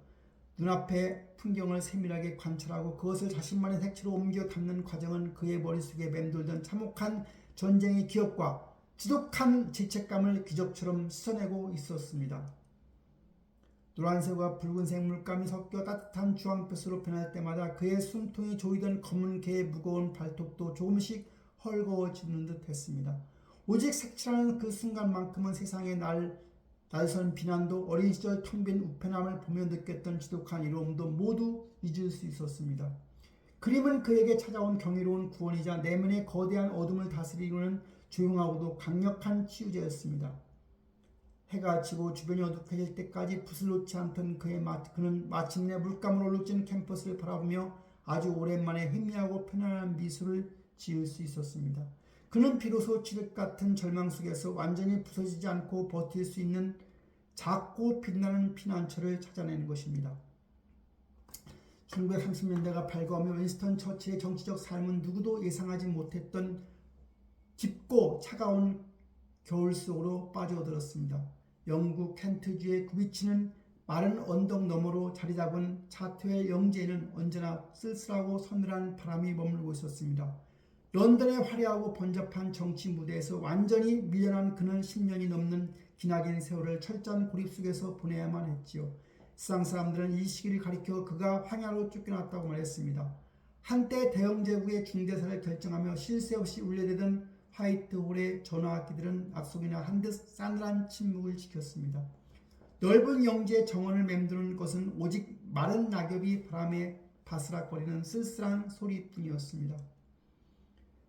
Speaker 1: 눈앞의 풍경을 세밀하게 관찰하고 그것을 자신만의 색채로 옮겨 담는 과정은 그의 머릿속에 맴돌던 참혹한 전쟁의 기억과 지독한 죄책감을 기적처럼 씻어내고 있었습니다. 노란색과 붉은색 물감이 섞여 따뜻한 주황빛으로 변할 때마다 그의 숨통이 조이던 검은 개의 무거운 발톱도 조금씩 헐거워지는 듯 했습니다. 오직 색칠하는 그 순간만큼은 세상의 날선 비난도 어린 시절 텅 빈 우편함을 보며 느꼈던 지독한 이로움도 모두 잊을 수 있었습니다. 그림은 그에게 찾아온 경이로운 구원이자 내면의 거대한 어둠을 다스리려는 조용하고도 강력한 치유제였습니다. 해가 지고 주변이 어둑해질 때까지 붓을 놓지 않던 그는 마침내 물감으로 얼룩진 캠퍼스를 바라보며 아주 오랜만에 희미하고 편안한 미소를 지을 수 있었습니다. 그는 비로소 칠흑 같은 절망 속에서 완전히 부서지지 않고 버틸 수 있는 작고 빛나는 피난처를 찾아내는 것입니다. 1930년대가 밝아오며 윈스턴 처칠의 정치적 삶은 누구도 예상하지 못했던 깊고 차가운 겨울 속으로 빠져들었습니다. 영국 켄트주의 굽이치는 마른 언덕 너머로 자리잡은 차트웰 영지에는 언제나 쓸쓸하고 서늘한 바람이 머물고 있었습니다. 런던의 화려하고 번잡한 정치 무대에서 완전히 밀려난 그는 10년이 넘는 기나긴 세월을 철저한 고립 속에서 보내야만 했지요. 세상 사람들은 이 시기를 가리켜 그가 황야로 쫓겨났다고 말했습니다. 한때 대영제국의 중대사를 결정하며 쉴 새 없이 울려대던 화이트홀의 전화기들은 앞속이나 한 듯 싸늘한 침묵을 지켰습니다. 넓은 영지의 정원을 맴도는 것은 오직 마른 낙엽이 바람에 바스락거리는 쓸쓸한 소리뿐이었습니다.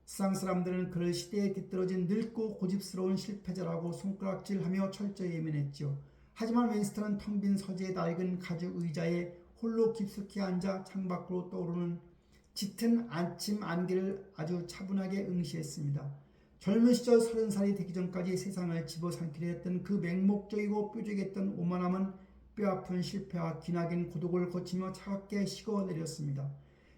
Speaker 1: 세상 사람들은 그를 시대에 뒤떨어진 늙고 고집스러운 실패자라고 손가락질하며 철저히 예민했지요. 하지만 윈스턴은 텅 빈 서재의 낡은 가죽 의자에 홀로 깊숙이 앉아 창밖으로 떠오르는 짙은 아침 안개를 아주 차분하게 응시했습니다. 젊은 시절 30살이 되기 전까지 세상을 집어삼키려 했던 그 맹목적이고 뾰족했던 오만함은 뼈아픈 실패와 기나긴 고독을 거치며 차갑게 식어내렸습니다.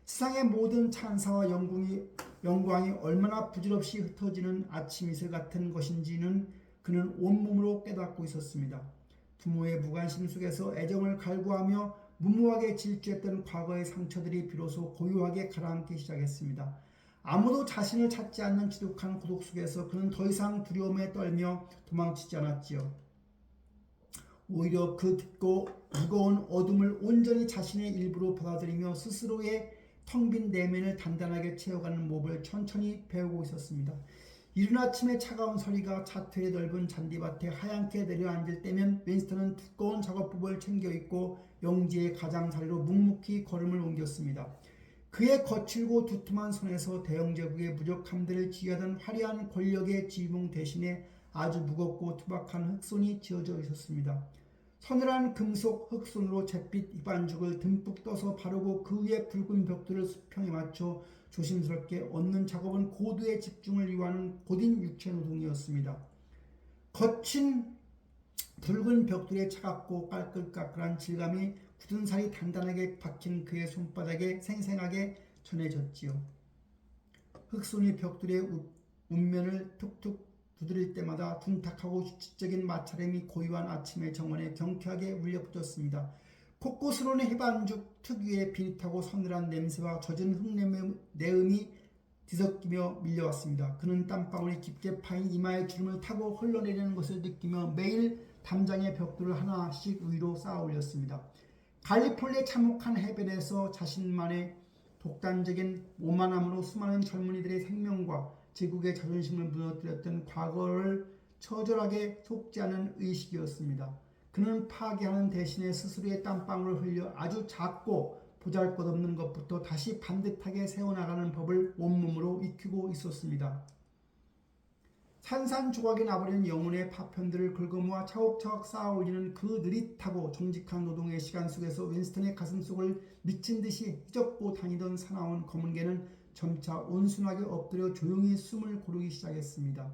Speaker 1: 세상의 모든 찬사와 영광이 얼마나 부질없이 흩어지는 아침 이슬 같은 것인지는 그는 온몸으로 깨닫고 있었습니다. 부모의 무관심 속에서 애정을 갈구하며 무모하게 질주했던 과거의 상처들이 비로소 고요하게 가라앉기 시작했습니다. 아무도 자신을 찾지 않는 지독한 고독 속에서 그는 더 이상 두려움에 떨며 도망치지 않았지요. 오히려 그 깊고 무거운 어둠을 온전히 자신의 일부로 받아들이며 스스로의 텅 빈 내면을 단단하게 채워가는 법을 천천히 배우고 있었습니다. 이른 아침에 차가운 서리가 차트의 넓은 잔디밭에 하얗게 내려앉을 때면 윈스턴은 두꺼운 작업복을 챙겨 입고 영지의 가장자리로 묵묵히 걸음을 옮겼습니다. 그의 거칠고 두툼한 손에서 대영제국의 무력함들을 지휘하던 화려한 권력의 지붕 대신에 아주 무겁고 투박한 흑손이 지어져 있었습니다. 서늘한 금속 흑손으로 잿빛 이반죽을 듬뿍 떠서 바르고 그 위에 붉은 벽돌을 수평에 맞춰 조심스럽게 얹는 작업은 고도의 집중을 요하는 고된 육체 노동이었습니다. 거친 붉은 벽돌의 차갑고 깔끌깔끌한 질감이 굳은 살이 단단하게 박힌 그의 손바닥에 생생하게 전해졌지요. 흑손이 벽돌의 운면을 툭툭 두드릴 때마다 둔탁하고 지적인 마찰음이 고요한 아침의 정원에 경쾌하게 울려붙었습니다. 곳곳으로는 해반죽 특유의 비릿하고 서늘한 냄새와 젖은 흙내음이 뒤섞이며 밀려왔습니다. 그는 땀방울이 깊게 파인 이마의 주름을 타고 흘러내리는 것을 느끼며 매일 담장의 벽돌을 하나씩 위로 쌓아 올렸습니다. 갈리폴리의 참혹한 해변에서 자신만의 독단적인 오만함으로 수많은 젊은이들의 생명과 제국의 자존심을 무너뜨렸던 과거를 처절하게 속지 않은 의식이었습니다. 그는 파괴하는 대신에 스스로의 땀방울을 흘려 아주 작고 보잘것없는 것부터 다시 반듯하게 세워나가는 법을 온몸으로 익히고 있었습니다. 산산조각이 나버린 영혼의 파편들을 긁어모아 차곡차곡 쌓아올리는 그 느릿하고 정직한 노동의 시간 속에서 윈스턴의 가슴속을 미친듯이 휘젓고 다니던 사나운 검은 개는 점차 온순하게 엎드려 조용히 숨을 고르기 시작했습니다.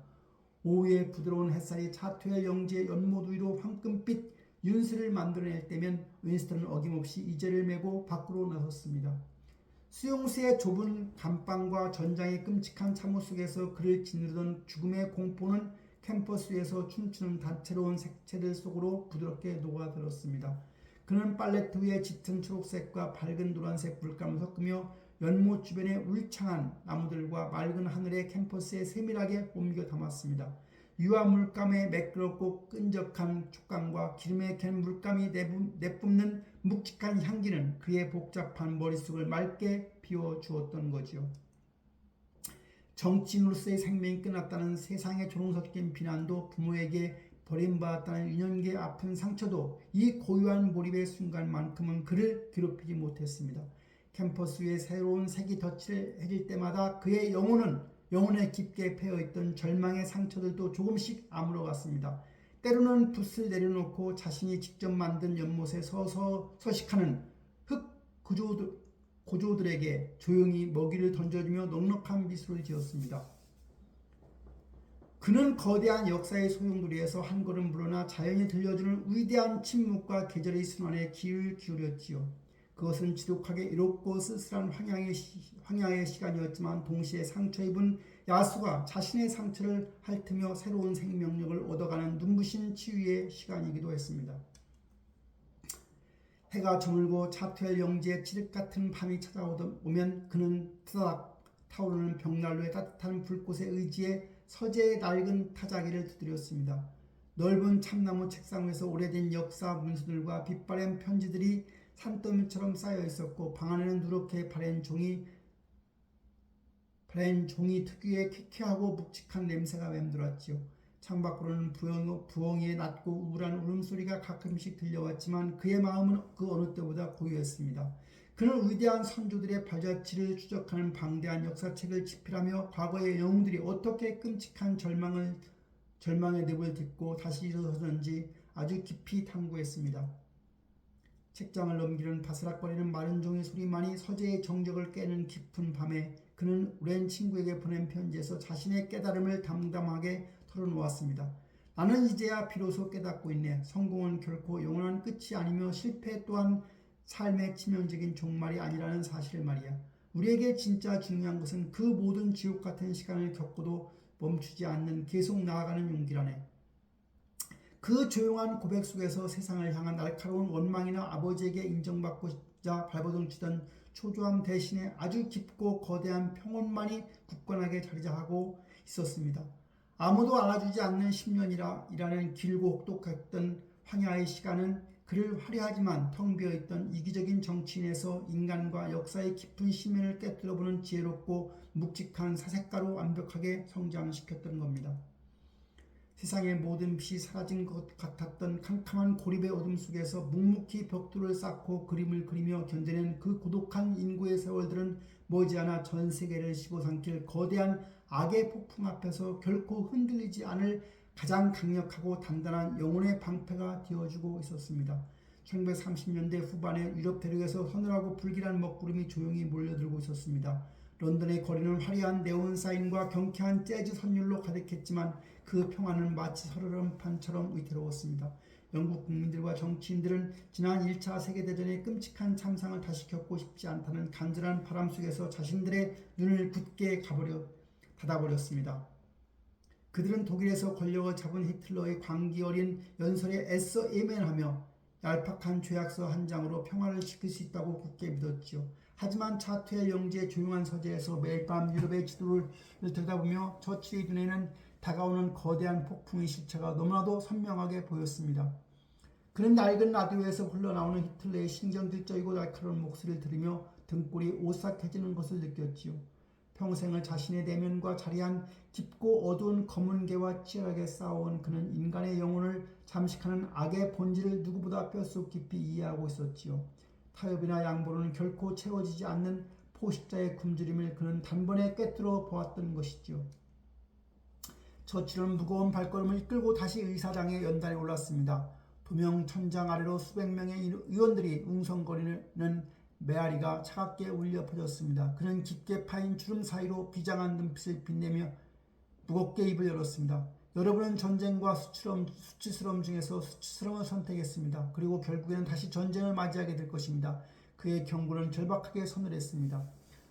Speaker 1: 오후의 부드러운 햇살이 차트의 영지의 연못 위로 황금빛 윤슬을 만들어낼 때면 윈스턴은 어김없이 이제를 메고 밖으로 나섰습니다. 수용소의 좁은 감방과 전장의 끔찍한 참호 속에서 그를 짓누르던 죽음의 공포는 캠퍼스 위에서 춤추는 다채로운 색채들 속으로 부드럽게 녹아들었습니다. 그는 팔레트 위에 짙은 초록색과 밝은 노란색 물감을 섞으며 연못 주변의 울창한 나무들과 맑은 하늘에 캠퍼스에 세밀하게 옮겨 담았습니다. 유화 물감의 매끄럽고 끈적한 촉감과 기름에 갠 물감이 내뿜는 묵직한 향기는 그의 복잡한 머릿속을 맑게 비워주었던 거지요. 정치인으로서의 생명이 끝났다는 세상의 조롱 섞인 비난도 부모에게 버림받았다는 유년기의 아픈 상처도 이 고요한 몰입의 순간만큼은 그를 괴롭히지 못했습니다. 캠퍼스 위에 새로운 색이 덧칠해질 때마다 그의 영혼에 깊게 패여있던 절망의 상처들도 조금씩 아물어갔습니다. 때로는 붓을 내려놓고 자신이 직접 만든 연못에 서식하는 흙 고조들에게 조용히 먹이를 던져주며 넉넉한 미소를 지었습니다. 그는 거대한 역사의 소용돌이에서 한 걸음 물러나 자연이 들려주는 위대한 침묵과 계절의 순환에 귀를 기울였지요. 그것은 지독하게 이롭고 쓸쓸한 황야의 시간이었지만 동시에 상처 입은 야수가 자신의 상처를 핥으며 새로운 생명력을 얻어가는 눈부신 치유의 시간이기도 했습니다. 해가 저물고 차트웰 영지의 칠흑같은 밤이 찾아오면 그는 타닥 타오르는 벽난로의 따뜻한 불꽃에 의지해 서재의 낡은 타자기를 두드렸습니다. 넓은 참나무 책상 위에서 오래된 역사 문서들과 빛바랜 편지들이 산더미처럼 쌓여 있었고 방 안에는 누렇게 바랜 종이 특유의 쾌쾌하고 묵직한 냄새가 맴돌았지요. 창밖으로는 부엉이의 낮고 우울한 울음소리가 가끔씩 들려왔지만 그의 마음은 그 어느 때보다 고요했습니다. 그는 위대한 선조들의 발자취를 추적하는 방대한 역사책을 집필하며 과거의 영웅들이 어떻게 끔찍한 절망의 늪을 딛고 다시 일어서는지 아주 깊이 탐구했습니다. 책장을 넘기는 바스락거리는 마른 종이 소리만이 서재의 정적을 깨는 깊은 밤에 그는 오랜 친구에게 보낸 편지에서 자신의 깨달음을 담담하게 털어놓았습니다. 나는 이제야 비로소 깨닫고 있네. 성공은 결코 영원한 끝이 아니며 실패 또한 삶의 치명적인 종말이 아니라는 사실을 말이야. 우리에게 진짜 중요한 것은 그 모든 지옥 같은 시간을 겪고도 멈추지 않는 계속 나아가는 용기라네. 그 조용한 고백 속에서 세상을 향한 날카로운 원망이나 아버지에게 인정받고자 발버둥치던 초조함 대신에 아주 깊고 거대한 평온만이 굳건하게 자리하고 있었습니다. 아무도 알아주지 않는 10년이라는 길고 혹독했던 황야의 시간은 그를 화려하지만 텅 비어있던 이기적인 정치인에서 인간과 역사의 깊은 심연을 깨뜨려보는 지혜롭고 묵직한 사색가로 완벽하게 성장시켰던 겁니다. 세상의 모든 빛이 사라진 것 같았던 캄캄한 고립의 어둠 속에서 묵묵히 벽돌을 쌓고 그림을 그리며 견뎌낸 그 고독한 인구의 세월들은 머지않아 전 세계를 씹어삼킬 거대한 악의 폭풍 앞에서 결코 흔들리지 않을 가장 강력하고 단단한 영혼의 방패가 되어주고 있었습니다. 1930년대 후반에 유럽 대륙에서 서늘하고 불길한 먹구름이 조용히 몰려들고 있었습니다. 런던의 거리는 화려한 네온 사인과 경쾌한 재즈 선율로 가득했지만 그 평화는 마치 서르름판처럼 위태로웠습니다. 영국 국민들과 정치인들은 지난 1차 세계대전의 끔찍한 참상을 다시 겪고 싶지 않다는 간절한 바람 속에서 자신들의 눈을 굳게 닫아버렸습니다. 그들은 독일에서 권력을 잡은 히틀러의 광기 어린 연설에 애써 예면하며 얄팍한 조약서 한 장으로 평화를 지킬 수 있다고 굳게 믿었지요. 하지만 차트의 영지의 조용한 서재에서 매일 밤 유럽의 지도를 들여다보며 처칠의 눈에는 다가오는 거대한 폭풍의 실체가 너무나도 선명하게 보였습니다. 그는 낡은 라디오에서 흘러나오는 히틀러의 신경질적이고 날카로운 목소리를 들으며 등골이 오싹해지는 것을 느꼈지요. 평생을 자신의 내면과 자리한 깊고 어두운 검은 개와 치열하게 싸워온 그는 인간의 영혼을 잠식하는 악의 본질을 누구보다 뼛속 깊이 이해하고 있었지요. 타협이나 양보로는 결코 채워지지 않는 포식자의 굶주림을 그는 단번에 꿰뚫어 보았던 것이지요. 처칠은 무거운 발걸음을 이끌고 다시 의사당의 연단에 올랐습니다. 도명 천장 아래로 수백 명의 의원들이 웅성거리는 메아리가 차갑게 울려 퍼졌습니다. 그는 깊게 파인 주름 사이로 비장한 눈빛을 빛내며 무겁게 입을 열었습니다. 여러분은 전쟁과 수치스러움 중에서 수치스러움을 선택했습니다. 그리고 결국에는 다시 전쟁을 맞이하게 될 것입니다. 그의 경고는 절박하게 서늘했습니다.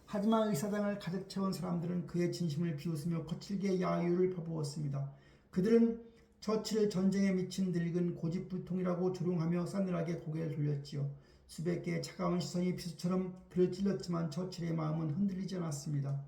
Speaker 1: 하지만 의사당을 가득 채운 사람들은 그의 진심을 비웃으며 거칠게 야유를 퍼부었습니다. 그들은 처칠을 전쟁에 미친 늙은 고집불통이라고 조롱하며 싸늘하게 고개를 돌렸지요. 수백 개의 차가운 시선이 비수처럼 그를 찔렀지만 처칠의 마음은 흔들리지 않았습니다.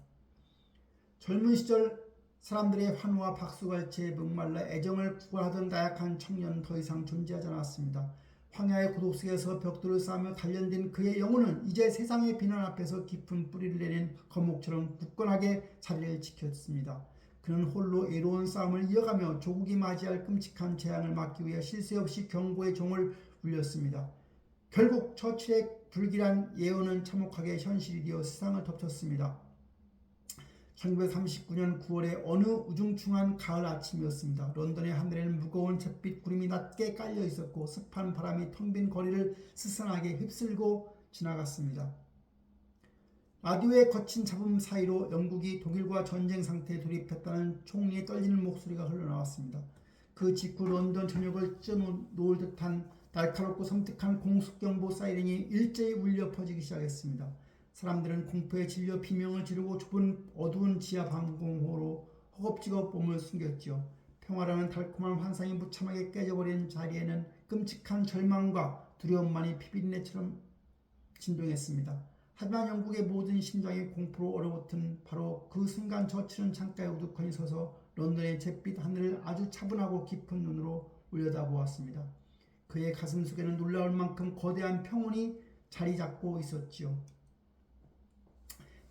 Speaker 1: 젊은 시절 사람들의 환호와 박수갈채에 목말라 애정을 구걸하던 나약한 청년은 더 이상 존재하지 않았습니다. 황야의 고독 속에서 벽돌을 쌓으며 단련된 그의 영혼은 이제 세상의 비난 앞에서 깊은 뿌리를 내린 거목처럼 굳건하게 자리를 지켰습니다. 그는 홀로 애로운 싸움을 이어가며 조국이 맞이할 끔찍한 재앙을 막기 위해 쉴 새 없이 경고의 종을 울렸습니다. 결국 처칠의 불길한 예언은 참혹하게 현실이 되어 세상을 덮쳤습니다. 1939년 9월의 어느 우중충한 가을 아침이었습니다. 런던의 하늘에는 무거운 잿빛 구름이 낮게 깔려 있었고 습한 바람이 텅 빈 거리를 스산하게 휩쓸고 지나갔습니다. 라디오의 거친 잡음 사이로 영국이 독일과 전쟁 상태에 돌입했다는 총리의 떨리는 목소리가 흘러나왔습니다. 그 직후 런던 전역을 찢어놓을 듯한 날카롭고 섬뜩한 공습경보 사이렌이 일제히 울려 퍼지기 시작했습니다. 사람들은 공포에 질려 비명을 지르고 좁은 어두운 지하 방공호로 허겁지겁 몸을 숨겼지요. 평화라는 달콤한 환상이 무참하게 깨져버린 자리에는 끔찍한 절망과 두려움만이 피비린내처럼 진동했습니다. 하지만 영국의 모든 심장이 공포로 얼어붙은 바로 그 순간 처칠은 창가에 우두커니 서서 런던의 잿빛 하늘을 아주 차분하고 깊은 눈으로 올려다보았습니다. 그의 가슴 속에는 놀라울 만큼 거대한 평온이 자리 잡고 있었지요.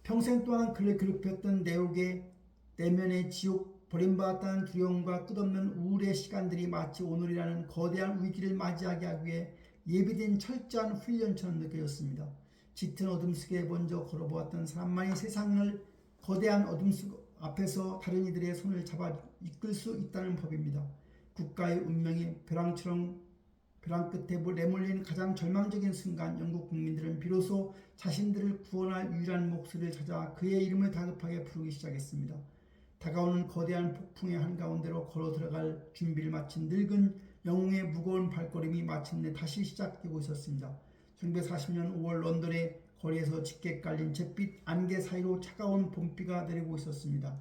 Speaker 1: 평생 동안 그를 괴롭혔던 내옥의 내면의 지옥 버림받았다는 두려움과 끝없는 우울의 시간들이 마치 오늘이라는 거대한 위기를 맞이하게 하기 위해 예비된 철저한 훈련처럼 느껴졌습니다. 짙은 어둠 속에 먼저 걸어보았던 사람만이 세상을 거대한 어둠 속 앞에서 다른 이들의 손을 잡아 이끌 수 있다는 법입니다. 국가의 운명이 벼랑 끝에 내몰린 가장 절망적인 순간 영국 국민들은 비로소 자신들을 구원할 유일한 목소리를 찾아 그의 이름을 다급하게 부르기 시작했습니다. 다가오는 거대한 폭풍의 한가운데로 걸어 들어갈 준비를 마친 늙은 영웅의 무거운 발걸음이 마침내 다시 시작되고 있었습니다. 1940년 5월 런던의 거리에서 짙게 깔린 잿빛 안개 사이로 차가운 봄비가 내리고 있었습니다.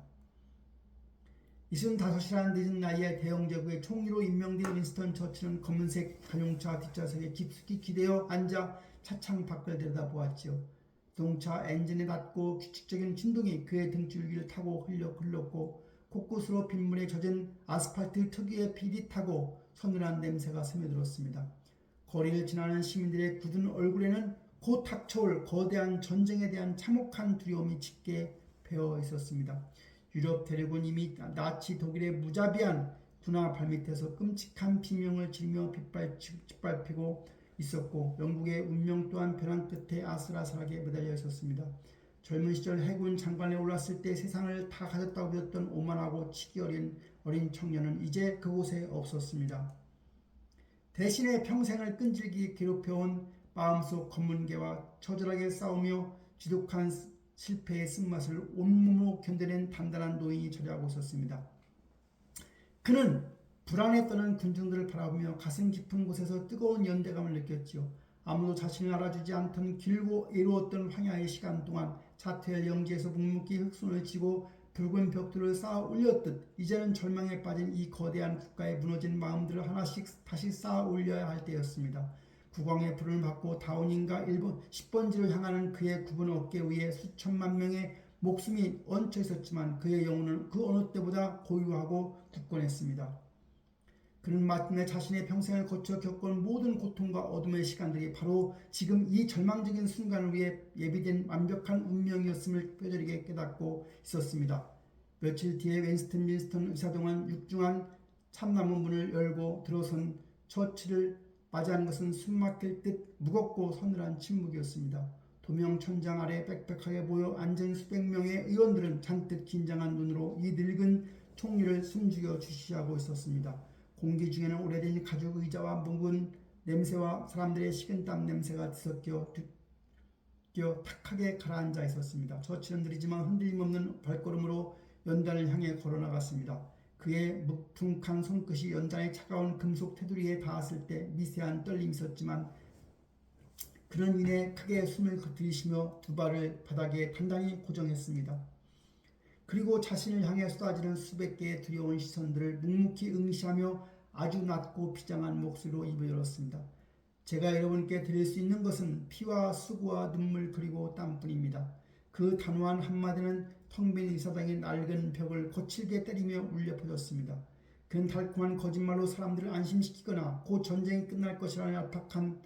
Speaker 1: 65이라는 늦은 나이에 대영제국의 총리로 임명된 윈스턴 처칠은 검은색 가용차 뒷좌석에 깊숙이 기대어 앉아 차창 밖을 들여다보았지요. 자동차 엔진의 낮고 규칙적인 진동이 그의 등줄기를 타고 흘렀고 곳곳으로 빗물에 젖은 아스팔트 특유의 비릿하고 서늘한 냄새가 스며들었습니다. 거리를 지나는 시민들의 굳은 얼굴에는 곧 닥쳐올 거대한 전쟁에 대한 참혹한 두려움이 짙게 배어 있었습니다. 유럽 대륙은 이미 나치 독일의 무자비한 군화 발밑에서 끔찍한 비명을 지르며 짓밟히고 있었고 영국의 운명 또한 벼랑 끝에 아슬아슬하게 매달려 있었습니다. 젊은 시절 해군 장관에 올랐을 때 세상을 다 가졌다고 믿었던 오만하고 치기 어린 청년은 이제 그곳에 없었습니다. 대신에 평생을 끈질기게 괴롭혀온 마음속 검문개와 처절하게 싸우며 지독한 실패의 쓴맛을 온몸으로 견뎌낸 단단한 노인이 자리하고 있었습니다. 그는 불안에 떠는 군중들을 바라보며 가슴 깊은 곳에서 뜨거운 연대감을 느꼈지요. 아무도 자신을 알아주지 않던 길고 애로웠던 황야의 시간 동안 자퇴할 영지에서 묵묵히 흑손을 쥐고 붉은 벽돌을 쌓아 올렸듯 이제는 절망에 빠진 이 거대한 국가의 무너진 마음들을 하나씩 다시 쌓아 올려야 할 때였습니다. 국왕의 부름을 받고 다우닝가 10번지로 향하는 그의 굽은 어깨 위에 수천만 명의 목숨이 얹혀 있었지만 그의 영혼은 그 어느 때보다 고요하고 굳건했습니다. 그는 마침내 자신의 평생을 거쳐 겪은 모든 고통과 어둠의 시간들이 바로 지금 이 절망적인 순간을 위해 예비된 완벽한 운명이었음을 뼈저리게 깨닫고 있었습니다. 며칠 뒤에 윈스턴 의사동은 육중한 참나무 문을 열고 들어선 처치를 맞이하는 것은 숨막힐 듯 무겁고 서늘한 침묵이었습니다. 도명천장 아래 빽빽하게 모여 앉은 수백 명의 의원들은 잔뜩 긴장한 눈으로 이 늙은 총리를 숨죽여 주시하고 있었습니다. 공기 중에는 오래된 가죽 의자와 묵은 냄새와 사람들의 식은땀 냄새가 뒤섞여 탁하게 가라앉아 있었습니다. 처칠은 느리지만 흔들림 없는 발걸음으로 연단을 향해 걸어나갔습니다. 그의 묵퉁한 손끝이 연단의 차가운 금속 테두리에 닿았을 때 미세한 떨림이 있었지만 그는 이내 크게 숨을 들이쉬며 두 발을 바닥에 단단히 고정했습니다. 그리고 자신을 향해 쏟아지는 수백 개의 두려운 시선들을 묵묵히 응시하며 아주 낮고 비장한 목소리로 입을 열었습니다. 제가 여러분께 드릴 수 있는 것은 피와 수고와 눈물 그리고 땀뿐입니다. 그 단호한 한마디는 텅 빈 의사당의 낡은 벽을 거칠게 때리며 울려 퍼졌습니다. 그는 달콤한 거짓말로 사람들을 안심시키거나 곧 전쟁이 끝날 것이라는 얄팍한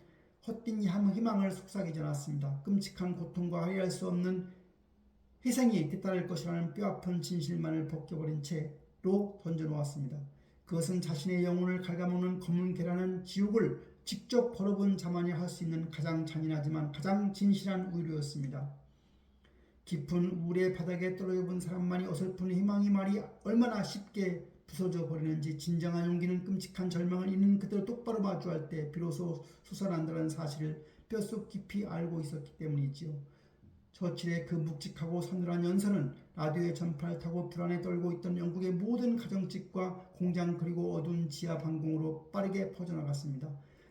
Speaker 1: 헛된 희망을 속삭이지 않았습니다. 끔찍한 고통과 할애할 수 없는 희생이 뒤따를 것이라는 뼈아픈 진실만을 벗겨버린 채로 던져놓았습니다. 그것은 자신의 영혼을 갉아먹는 검은 계라는 지옥을 직접 걸어본 자만이 할 수 있는 가장 잔인하지만 가장 진실한 우유였습니다. 깊은 우울의 바닥에 떨어져 본 사람만이 어설픈 희망의 말이 얼마나 쉽게 부서져 버리는지 진정한 용기는 끔찍한 절망을 있는 그대로 똑바로 마주할 때 비로소 솟아난다는 사실을 뼛속 깊이 알고 있었기 때문이지요. 처칠의 그 묵직하고 서늘한 연설은 라디오의 전파를 타고 불안에 떨고 있던 영국의 모든 가정집과 공장 그리고 어두운 지하 방공으로 빠르게 퍼져나갔습니다.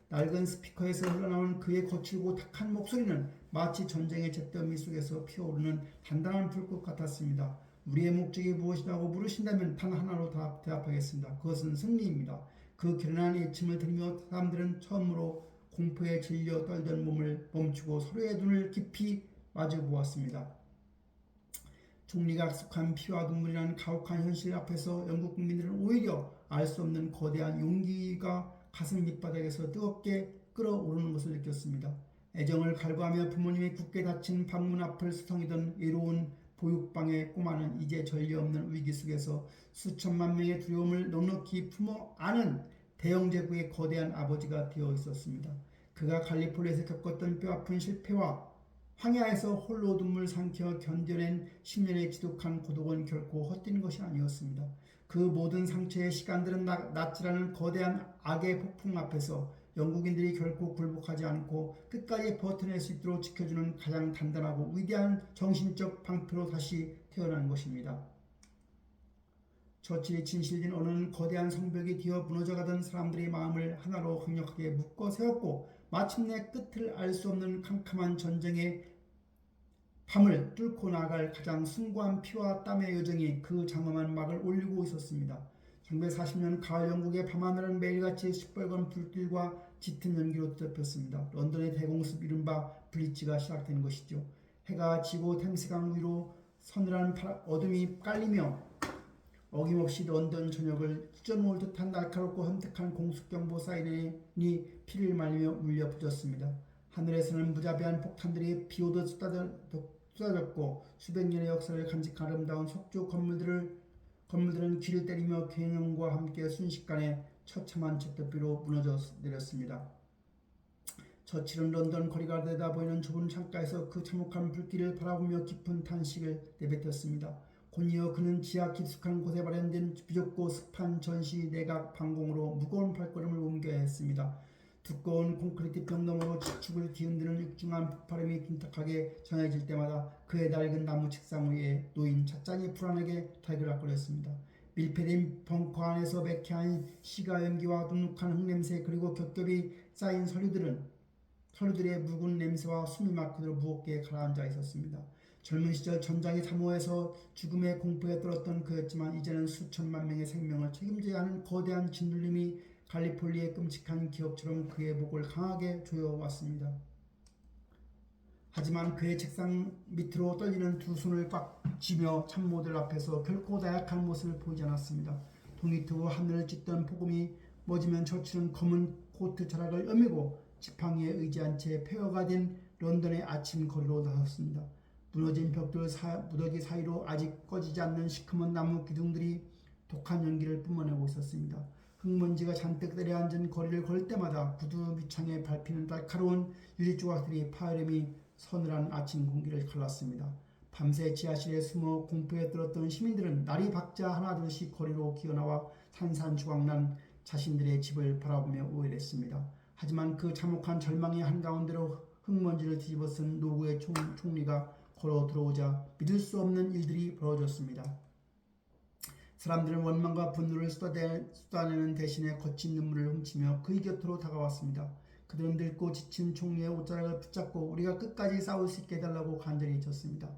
Speaker 1: 낡은 스피커에서 흘러나오는 그의 거칠고 탁한 목소리는 마치 전쟁의 잿더미 속에서 피어오르는 단단한 불꽃 같았습니다. 우리의 목적이 무엇이라고 물으신다면 단 하나로 대답하겠습니다. 그것은 승리입니다. 그 결연한 외침을 들으며 사람들은 처음으로 공포에 질려 떨던 몸을 멈추고 서로의 눈을 깊이 마주 보았습니다. 총리가 학습한 피와 눈물이라는 가혹한 현실 앞에서 영국 국민들은 오히려 알 수 없는 거대한 용기가 가슴 밑바닥에서 뜨겁게 끓어오르는 것을 느꼈습니다. 애정을 갈구하며 부모님의 굳게 닫힌 방문 앞을 수성이던 외로운 보육방의 꼬마는 이제 전례 없는 위기 속에서 수천만 명의 두려움을 넉넉히 품어 안은 대영제국의 거대한 아버지가 되어 있었습니다. 그가 갈리폴리에서 겪었던 뼈아픈 실패와 황야에서 홀로 눈물 삼켜 견뎌낸 10년의 지독한 고독은 결코 헛된 것이 아니었습니다. 그 모든 상처의 시간들은 낫지라는 거대한 악의 폭풍 앞에서 영국인들이 결코 굴복하지 않고 끝까지 버텨낼 수 있도록 지켜주는 가장 단단하고 위대한 정신적 방패로 다시 태어난 것입니다. 처칠이 진실된 언어는 거대한 성벽이 되어 무너져가던 사람들의 마음을 하나로 강력하게 묶어 세웠고 마침내 끝을 알 수 없는 캄캄한 전쟁의 밤을 뚫고 나갈 가장 숭고한 피와 땀의 여정이 그 장엄한 막을 올리고 있었습니다. 1940년 가을 영국의 밤하늘은 매일같이 시뻘건 불길과 짙은 연기로 뒤덮였습니다. 런던의 대공습 이른바 블리츠가 시작된 것이죠. 해가 지고 템스강 위로 서늘한 어둠이 깔리며 어김없이 런던 전역을 찢어놓을 듯한 날카롭고 험택한 공습경보 사이렌이 피를 말리며 울려 퍼졌습니다. 하늘에서는 무자비한 폭탄들이 비오듯 쏟아졌고 수백 년의 역사를 간직한 아름다운 석조 건물들은 귀를 때리며 갱년과 함께 순식간에 처참한 잿더비로 무너져 내렸습니다. 처칠은 런던 거리가 내다보이는 좁은 창가에서 그 참혹한 불길을 바라보며 깊은 탄식을 내뱉었습니다. 곧이어 그는 지하 깊숙한 곳에 마련된 비좁고 습한 전시 내각 방공으로 무거운 발걸음을 옮겨야 했습니다. 두꺼운 콘크리트 벽 너머로 지축을 뒤흔드는 육중한 폭발음이 긴탁하게 전해질 때마다 그의 낡은 나무 책상 위에 놓인 찻잔이 불안하게 달그락거렸습니다. 밀폐된 벙커 안에서 매캐한 시가 연기와 눅눅한 흙냄새 그리고 겹겹이 쌓인 서류들의 묵은 냄새와 숨이 막히도록 무겁게 가라앉아 있었습니다. 젊은 시절 전장의 사모에서 죽음의 공포에 떨었던 그였지만 이제는 수천만 명의 생명을 책임져야 하는 거대한 짓눌림이 갈리폴리의 끔찍한 기억처럼 그의 목을 강하게 조여왔습니다. 하지만 그의 책상 밑으로 떨리는 두 손을 꽉 쥐며 참모들 앞에서 결코 나약한 모습을 보이지 않았습니다. 동이트고 하늘을 찢던 폭음이 멎으면 처칠은 검은 코트 자락을 여미고 지팡이에 의지한 채 폐허가 된 런던의 아침 거리로 나섰습니다. 무너진 벽돌 무더기 사이로 아직 꺼지지 않는 시커먼 나무 기둥들이 독한 연기를 뿜어내고 있었습니다. 흙먼지가 잔뜩 내려앉은 거리를 걸 때마다 구두 밑창에 밟히는 날카로운 유리조각들이 파열음이 서늘한 아침 공기를 갈랐습니다. 밤새 지하실에 숨어 공포에 떨었던 시민들은 날이 밝자 하나둘씩 거리로 기어나와 산산조각난 자신들의 집을 바라보며 오열했습니다. 하지만 그 참혹한 절망의 한가운데로 흙먼지를 뒤집어쓴 노구의 총리가 걸어 들어오자 믿을 수 없는 일들이 벌어졌습니다. 사람들은 원망과 분노를 쏟아내는 대신에 거친 눈물을 훔치며 그의 곁으로 다가왔습니다. 그들은 늙고 지친 총리의 옷자락을 붙잡고 우리가 끝까지 싸울 수 있게 해달라고 간절히 쳤습니다.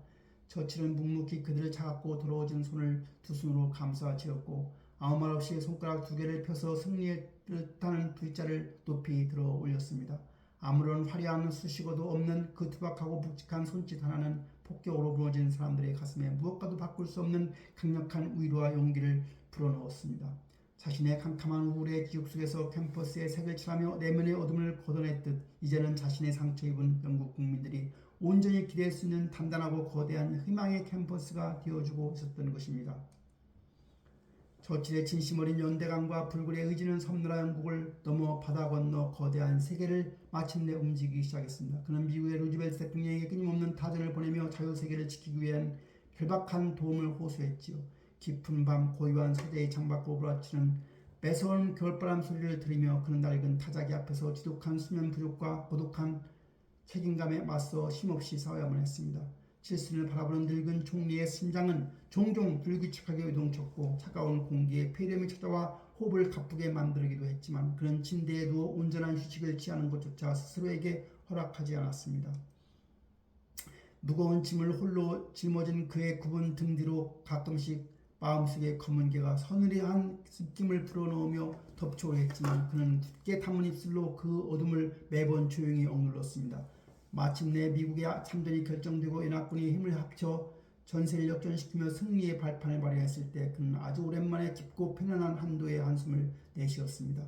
Speaker 1: 처칠은 묵묵히 그들을 차갑고 더러워진 손을 두 손으로 감싸쥐었고 아무 말 없이 손가락 두 개를 펴서 승리를 뜻하는 V자를 높이 들어 올렸습니다. 아무런 화려한 수식어도 없는 그 투박하고 묵직한 손짓 하나는 폭격으로 무너진 사람들의 가슴에 무엇과도 바꿀 수 없는 강력한 위로와 용기를 불어넣었습니다. 자신의 캄캄한 우울의 기억 속에서 캠퍼스에 색을 칠하며 내면의 어둠을 걷어냈듯 이제는 자신의 상처 입은 영국 국민들이 온전히 기대할 수 있는 단단하고 거대한 희망의 캠퍼스가 되어주고 있었던 것입니다. 처칠의 진심 어린 연대감과 불굴의 의지는 섬나라 영국을 넘어 바다 건너 거대한 세계를 마침내 움직이기 시작했습니다. 그는 미국의 루즈벨트 대통령에게 끊임없는 타전을 보내며 자유세계를 지키기 위한 결박한 도움을 호소했지요. 깊은 밤 고요한 서재의 창밖으로 불어치는 매서운 겨울바람 소리를 들으며 그는 낡은 타자기 앞에서 지독한 수면 부족과 고독한 책임감에 맞서 쉼없이 싸워야만 했습니다. 칠순을 바라보는 늙은 총리의 심장은 종종 불규칙하게 요동쳤고 차가운 공기에 폐렴이 찾아와 호흡을 가쁘게 만들기도 했지만 그는 침대에 누워 온전한 휴식을 취하는 것조차 스스로에게 허락하지 않았습니다. 무거운 짐을 홀로 짊어진 그의 굽은 등 뒤로 가끔씩 마음속에 검은 개가 서늘한 습김을 불어넣으며 덮쳐오했지만 그는 굳게 담은 입술로 그 어둠을 매번 조용히 억눌렀습니다. 마침내 미국의 참전이 결정되고 연합군이 힘을 합쳐 전세를 역전시키며 승리의 발판을 마련했을 때 그는 아주 오랜만에 깊고 편안한 한도의 한숨을 내쉬었습니다.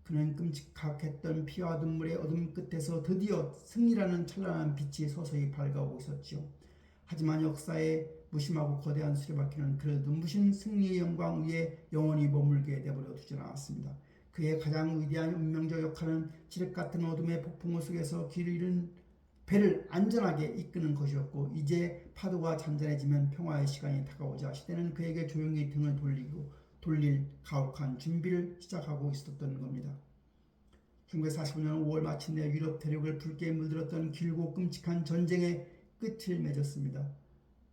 Speaker 1: 그는 끔찍했던 피와 눈물의 어둠 끝에서 드디어 승리라는 찬란한 빛이 서서히 밝아오고 있었지요. 하지만 역사의 무심하고 거대한 수레바퀴는 그를 눈부신 승리의 영광 위에 영원히 머물게 내버려 두지 않았습니다. 그의 가장 위대한 운명적 역할은 지륵 같은 어둠의 폭풍우 속에서 길을 잃은 배를 안전하게 이끄는 것이었고, 이제 파도가 잔잔해지면 평화의 시간이 다가오자 시대는 그에게 조용히 등을 돌릴 가혹한 준비를 시작하고 있었던 겁니다. 1945년 5월 마침내 유럽 대륙을 붉게 물들었던 길고 끔찍한 전쟁의 끝을 맺었습니다.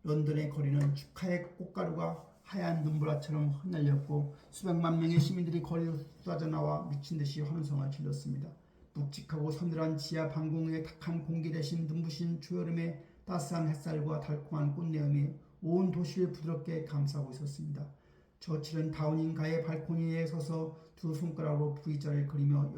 Speaker 1: 런던의 거리는 축하의 꽃가루가 하얀 눈보라처럼 흩날렸고, 수백만 명의 시민들이 거리로 쏟아져 나와 미친듯이 환호성을 질렀습니다. 묵직하고 서늘한 지하 방공의 탁한 공기 대신 눈부신 초여름의 따스한 햇살과 달콤한 꽃내음이 온 도시를 부드럽게 감싸고 있었습니다. 처칠은 다우닝가의 발코니에 서서 두 손가락으로 V자를 그리며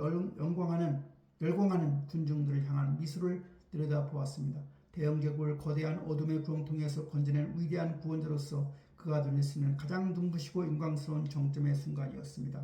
Speaker 1: 열광하는 군중들을 향한 미소를 들여다보았습니다. 대형 제국을 거대한 어둠의 구렁텅이에서 건져낸 위대한 구원자로서 그가 누릴 수 있는 가장 눈부시고 영광스러운 정점의 순간이었습니다.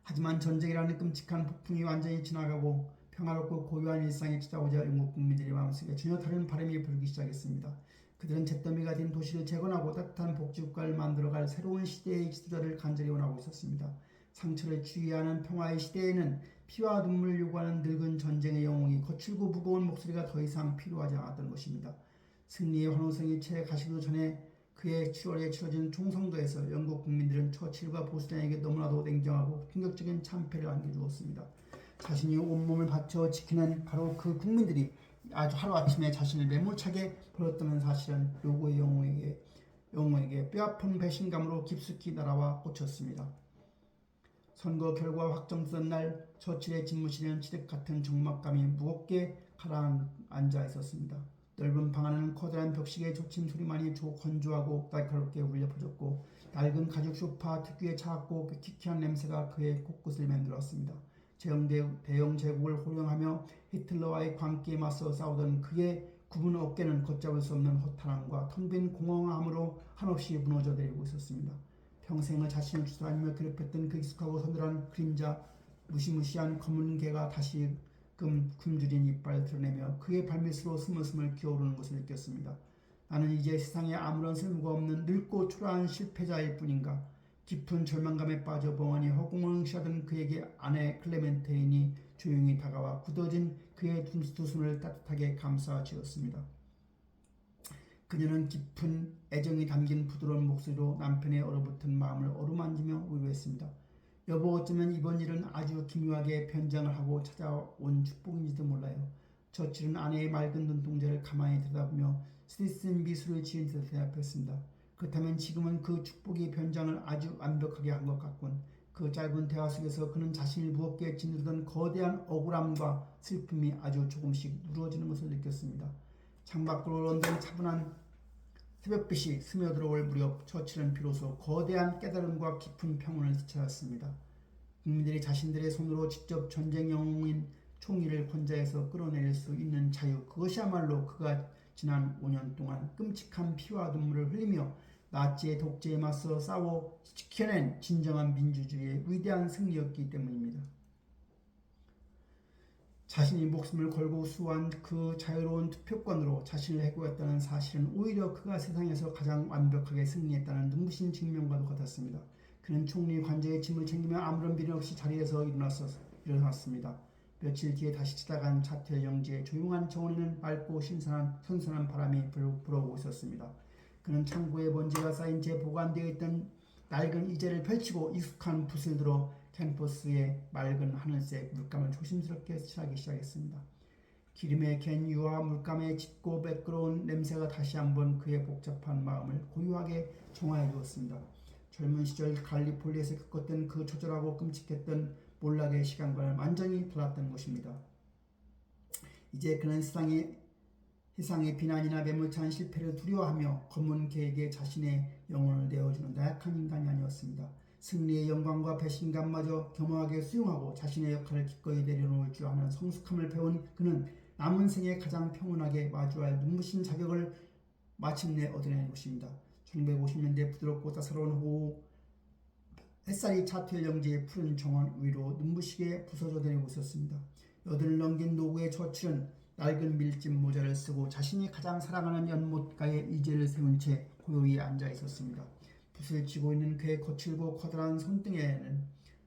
Speaker 1: 하지만 전쟁이라는 끔찍한 폭풍이 완전히 지나가고 평화롭고 고요한 일상이 찾아오자 영국 국민들의 마음속에 전혀 다른 바람이 불기 시작했습니다. 그들은 잿더미가 된 도시를 재건하고 따뜻한 복지국가를 만들어갈 새로운 시대의 지도자를 간절히 원하고 있었습니다. 상처를 치유하는 평화의 시대에는 피와 눈물을 요구하는 늙은 전쟁의 영웅이 거칠고 무거운 목소리가 더 이상 필요하지 않았던 것입니다. 승리의 환호성이 채 가시기도 전에 그의 7월에 치러진 총선거에서 영국 국민들은 처칠과 보수당에게 너무나도 냉정하고 충격적인 참패를 안겨주었습니다. 자신이 온몸을 바쳐 지키는 바로 그 국민들이 아주 하루아침에 자신을 매몰차게 버렸다는 사실은 요고의 영웅에게 뼈아픈 배신감으로 깊숙이 날아와 꽂혔습니다. 선거 결과 확정된 날 처칠의 집무실에는 지륵 같은 적막감이 무겁게 가라앉아 있었습니다. 넓은 방 안에는 커다란 벽식의 조침 소리만이 건조하고 날카롭게 울려 퍼졌고, 낡은 가죽 소파 특유의 차갑고 키키한 냄새가 그의 코끝을 맴돌았습니다. 대영 제국을 호령하며 히틀러와의 광기에 맞서 싸우던 그의 굽은 어깨는 걷잡을 수 없는 허탈함과 텅 빈 공허함으로 한없이 무너져 내리고 있었습니다. 평생을 자신을 주저하며 괴롭혔던 그 익숙하고 서늘한 그림자, 무시무시한 검은 개가 다시금 굶주린 이빨을 드러내며 그의 발밑으로 스물스물 기어오르는 것을 느꼈습니다. 나는 이제 세상에 아무런 쓸모가 없는 늙고 초라한 실패자일 뿐인가. 깊은 절망감에 빠져 멍하니 허공을 응시하던 그에게 아내 클레멘테인이 조용히 다가와 굳어진 그의 두 손을 따뜻하게 감싸쥐었습니다. 그녀는 깊은 애정이 담긴 부드러운 목소리로 남편의 얼어붙은 마음을 어루만지며 위로했습니다. 여보, 어쩌면 이번 일은 아주 기묘하게 변장을 하고 찾아온 축복인지도 몰라요. 처칠은 아내의 맑은 눈동자를 가만히 들여다보며 스리쓴 미소를 지은 듯 대답했습니다. 그렇다면 지금은 그 축복이 변장을 아주 완벽하게 한 것 같군. 그 짧은 대화 속에서 그는 자신을 무겁게 짓누르던 거대한 억울함과 슬픔이 아주 조금씩 누러지는 것을 느꼈습니다. 창밖으로 런던 차분한 새벽빛이 스며들어올 무렵 처칠은 비로소 거대한 깨달음과 깊은 평온을 되찾았습니다. 국민들이 자신들의 손으로 직접 전쟁 영웅인 총리를 권좌에서 끌어내릴 수 있는 자유, 그것이야말로 그가 지난 5년 동안 끔찍한 피와 눈물을 흘리며 나치의 독재에 맞서 싸워 지켜낸 진정한 민주주의의 위대한 승리였기 때문입니다. 자신이 목숨을 걸고 수호한 그 자유로운 투표권으로 자신을 해고했다는 사실은 오히려 그가 세상에서 가장 완벽하게 승리했다는 눈부신 증명과도 같았습니다. 그는 총리 관저의 짐을 챙기며 아무런 비련 없이 자리에서 일어났습니다. 며칠 뒤에 다시 찾아간 차텔 영지의 조용한 정원에는 맑고 선선한 바람이 불어오고 있었습니다. 그는 창고에 먼지가 쌓인 채 보관되어 있던 낡은 이젤을 펼치고 익숙한 붓을 들어 캔버스의 맑은 하늘색 물감을 조심스럽게 칠하기 시작했습니다. 기름에 갠 유와 물감의 짙고 매끄러운 냄새가 다시 한번 그의 복잡한 마음을 고요하게 정화해 주었습니다. 젊은 시절 갈리폴리에서 겪었던 그 처절하고 끔찍했던 몰락의 시간과는 완전히 달랐던 것입니다. 이제 그는 세상의 비난이나 매몰찬 실패를 두려워하며 검은 개에게 자신의 영혼을 내어주는 나약한 인간이 아니었습니다. 승리의 영광과 배신감마저 겸허하게 수용하고 자신의 역할을 기꺼이 내려놓을 줄 아는 성숙함을 배운 그는 남은 생에 가장 평온하게 마주할 눈부신 자격을 마침내 얻어낸 것입니다. 1950년대 부드럽고 따사로운 햇살이 차트엘 영지의 푸른 정원 위로 눈부시게 부서져 내리고 있었습니다. 여든을 넘긴 노구의 처칠은 낡은 밀짚 모자를 쓰고 자신이 가장 사랑하는 연못가에 의자를 세운 채 고요히 앉아 있었습니다. 붓을 쥐고 있는 그의 거칠고 커다란 손등에는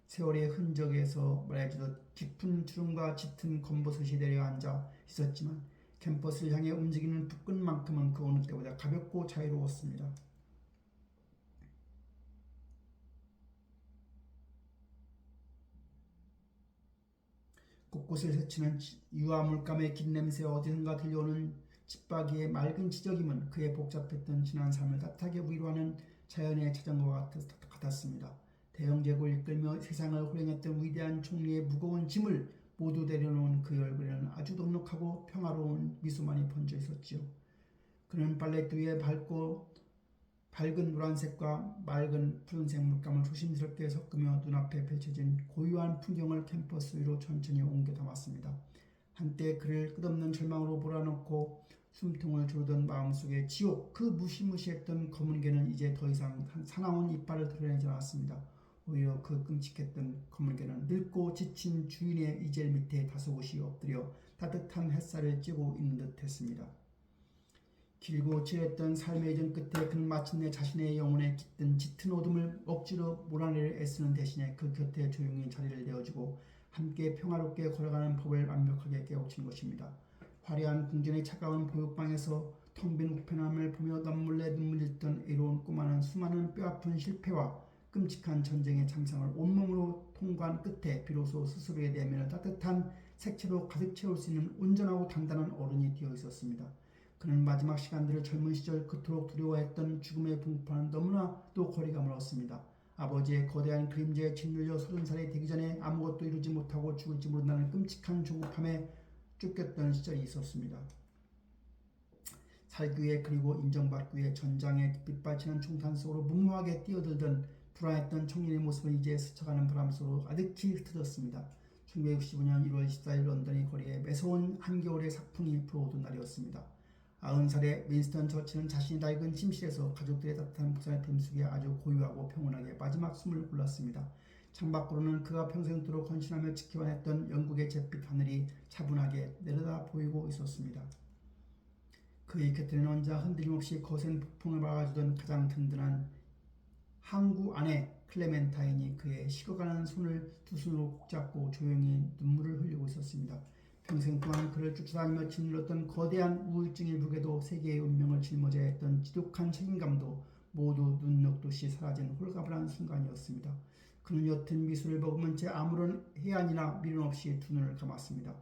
Speaker 1: 세월의 흔적에서 말해주듯 깊은 주름과 짙은 검버섯이 내려앉아 있었지만 캠퍼스를 향해 움직이는 붓끝만큼은 그 어느 때보다 가볍고 자유로웠습니다. 곳곳을 스치는 유화 물감의 긴 냄새와 어디선가 들려오는 집바퀴의 맑은 지저귀은 그의 복잡했던 지난 삶을 따뜻하게 위로하는 자연의 자전거와 같았습니다. 대형제국을 이끌며 세상을 호령했던 위대한 총리의 무거운 짐을 모두 내려놓은 그의 얼굴에는 아주 넉넉하고 평화로운 미소만이 번져 있었지요. 그는 팔레트 위에 밝은 노란색과 맑은 푸른색 물감을 조심스럽게 섞으며 눈앞에 펼쳐진 고요한 풍경을 캠퍼스 위로 천천히 옮겨 담았습니다. 한때 그를 끝없는 절망으로 몰아넣고 숨통을 조르던 마음속의 지옥, 그 무시무시했던 검은 개는 이제 더 이상 사나운 이빨을 드러내지 않았습니다. 오히려 그 끔찍했던 검은 개는 늙고 지친 주인의 이젤 밑에 다소곳이 엎드려 따뜻한 햇살을 쬐고 있는 듯 했습니다. 길고 지했던 삶의 여정 끝에 그는 마침내 자신의 영혼에 깃든 짙은 어둠을 억지로 몰아내려 애쓰는 대신에 그 곁에 조용히 자리를 내어주고 함께 평화롭게 걸어가는 법을 완벽하게 깨우친 것입니다. 화려한 궁전의 차가운 보육방에서 텅 빈 우편함을 보며 남몰래 눈물 짓던 애로운 꿈하는 수많은 뼈아픈 실패와 끔찍한 전쟁의 참상을 온몸으로 통과한 끝에 비로소 스스로의 내면을 따뜻한 색채로 가득 채울 수 있는 온전하고 단단한 어른이 되어 있었습니다. 그는 마지막 시간들을 젊은 시절 그토록 두려워했던 죽음의 공포와는 너무나도 거리감을 얻습니다. 아버지의 거대한 그림자에 짓눌려 30살이 되기 전에 아무것도 이루지 못하고 죽을지 모른다는 끔찍한 조급함에 쫓겼던 시절이 있었습니다. 살기 위해 그리고 인정받기 위해 전장의 빛발치는 총탄 속으로 무모하게 뛰어들던 불안했던 청년의 모습은 이제 스쳐가는 바람 속으로 아득히 흩어졌습니다. 1965년 1월 14일 런던의 거리에 매서운 한겨울의 사풍이 불어오던 날이었습니다. 90살의 윈스턴 처치는 자신이 낡은 침실에서 가족들의 따뜻한 보살핌 속에 아주 고요하고 평온하게 마지막 숨을 골랐습니다. 창밖으로는 그가 평생도록 헌신하며 지켜왔던 영국의 잿빛 하늘이 차분하게 내려다 보이고 있었습니다. 그의 곁에는 혼자 흔들림 없이 거센 폭풍을 막아주던 가장 든든한 항구 아내 클레멘타인이 그의 식어가는 손을 두 손으로 꼭 잡고 조용히 눈물을 흘리고 있었습니다. 평생 동안 그를 쫓아다니며 짓눌렀던 거대한 우울증의 무게도 세계의 운명을 짊어져야 했던 지독한 책임감도 모두 눈 녹듯이 사라진 홀가분한 순간이었습니다. 그는 옅은 미소를 머금은 채 아무런 해안이나 미련 없이 두 눈을 감았습니다.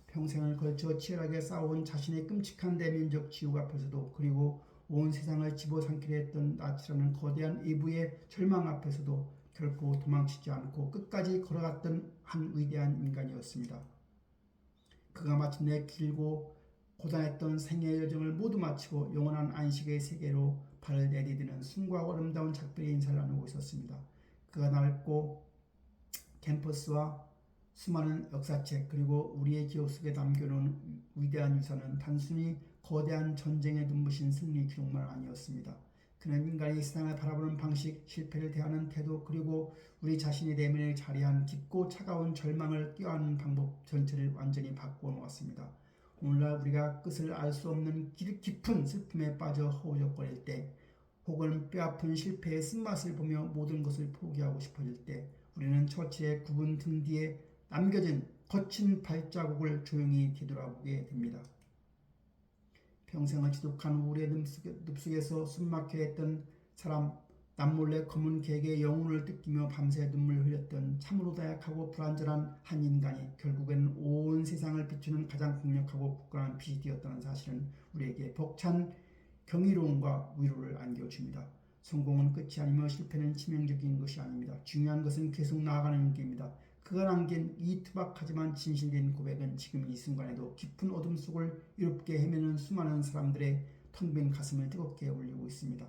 Speaker 1: 평생을 걸쳐 치열하게 싸워온 자신의 끔찍한 대민족 지옥 앞에서도 그리고 온 세상을 집어삼키려 했던 나치라는 거대한 이부의 절망 앞에서도 결코 도망치지 않고 끝까지 걸어갔던 한 위대한 인간이었습니다. 그가 마침내 길고 고단했던 생애의 여정을 모두 마치고 영원한 안식의 세계로 발을 내디디는 숨과 아름다운 작별의 인사를 나누고 있었습니다. 그가 넓고 캠퍼스와 수많은 역사책 그리고 우리의 기억 속에 남겨놓은 위대한 유산은 단순히 거대한 전쟁에 눈부신 승리 기록만 아니었습니다. 그는 인간이 세상을 바라보는 방식, 실패를 대하는 태도 그리고 우리 자신의 내면에 자리한 깊고 차가운 절망을 껴안는 방법 전체를 완전히 바꾸어 놓았습니다. 오늘날 우리가 끝을 알 수 없는 깊은 슬픔에 빠져 허우적거릴 때 혹은 뼈아픈 실패의 쓴맛을 보며 모든 것을 포기하고 싶어질 때 우리는 처치의 굽은 등 뒤에 남겨진 거친 발자국을 조용히 뒤돌아보게 됩니다. 평생을 지독한 우울의 늪속에서 숨막혀 했던 사람, 남몰래 검은 개의 영혼을 뜯기며 밤새 눈물을 흘렸던 참으로 다약하고 불완전한 한 인간이 결국에는 온 세상을 비추는 가장 강력하고 굳건한 빛이 되었다는 사실은 우리에게 벅찬 경이로움과 위로를 안겨줍니다. 성공은 끝이 아니며 실패는 치명적인 것이 아닙니다. 중요한 것은 계속 나아가는 길입니다. 그가 남긴 이 투박하지만 진실된 고백은 지금 이 순간에도 깊은 어둠 속을 이롭게 헤매는 수많은 사람들의 텅 빈 가슴을 뜨겁게 울리고 있습니다.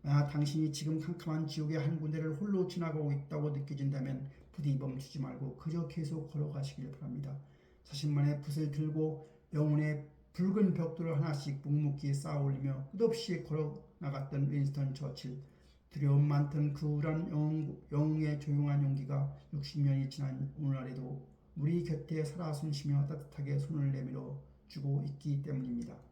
Speaker 1: 만약 당신이 지금 캄캄한 지옥의 한 군데를 홀로 지나가고 있다고 느껴진다면 부디 멈추지 말고 그저 계속 걸어가시길 바랍니다. 자신만의 붓을 들고 영혼의 붉은 벽돌을 하나씩 묵묵히 쌓아올리며 끝없이 걸어나갔던 윈스턴 처칠. 두려움 많던 그 우울한 영웅의 조용한 용기가 60년이 지난 오늘날에도 우리 곁에 살아 숨쉬며 따뜻하게 손을 내밀어 주고 있기 때문입니다.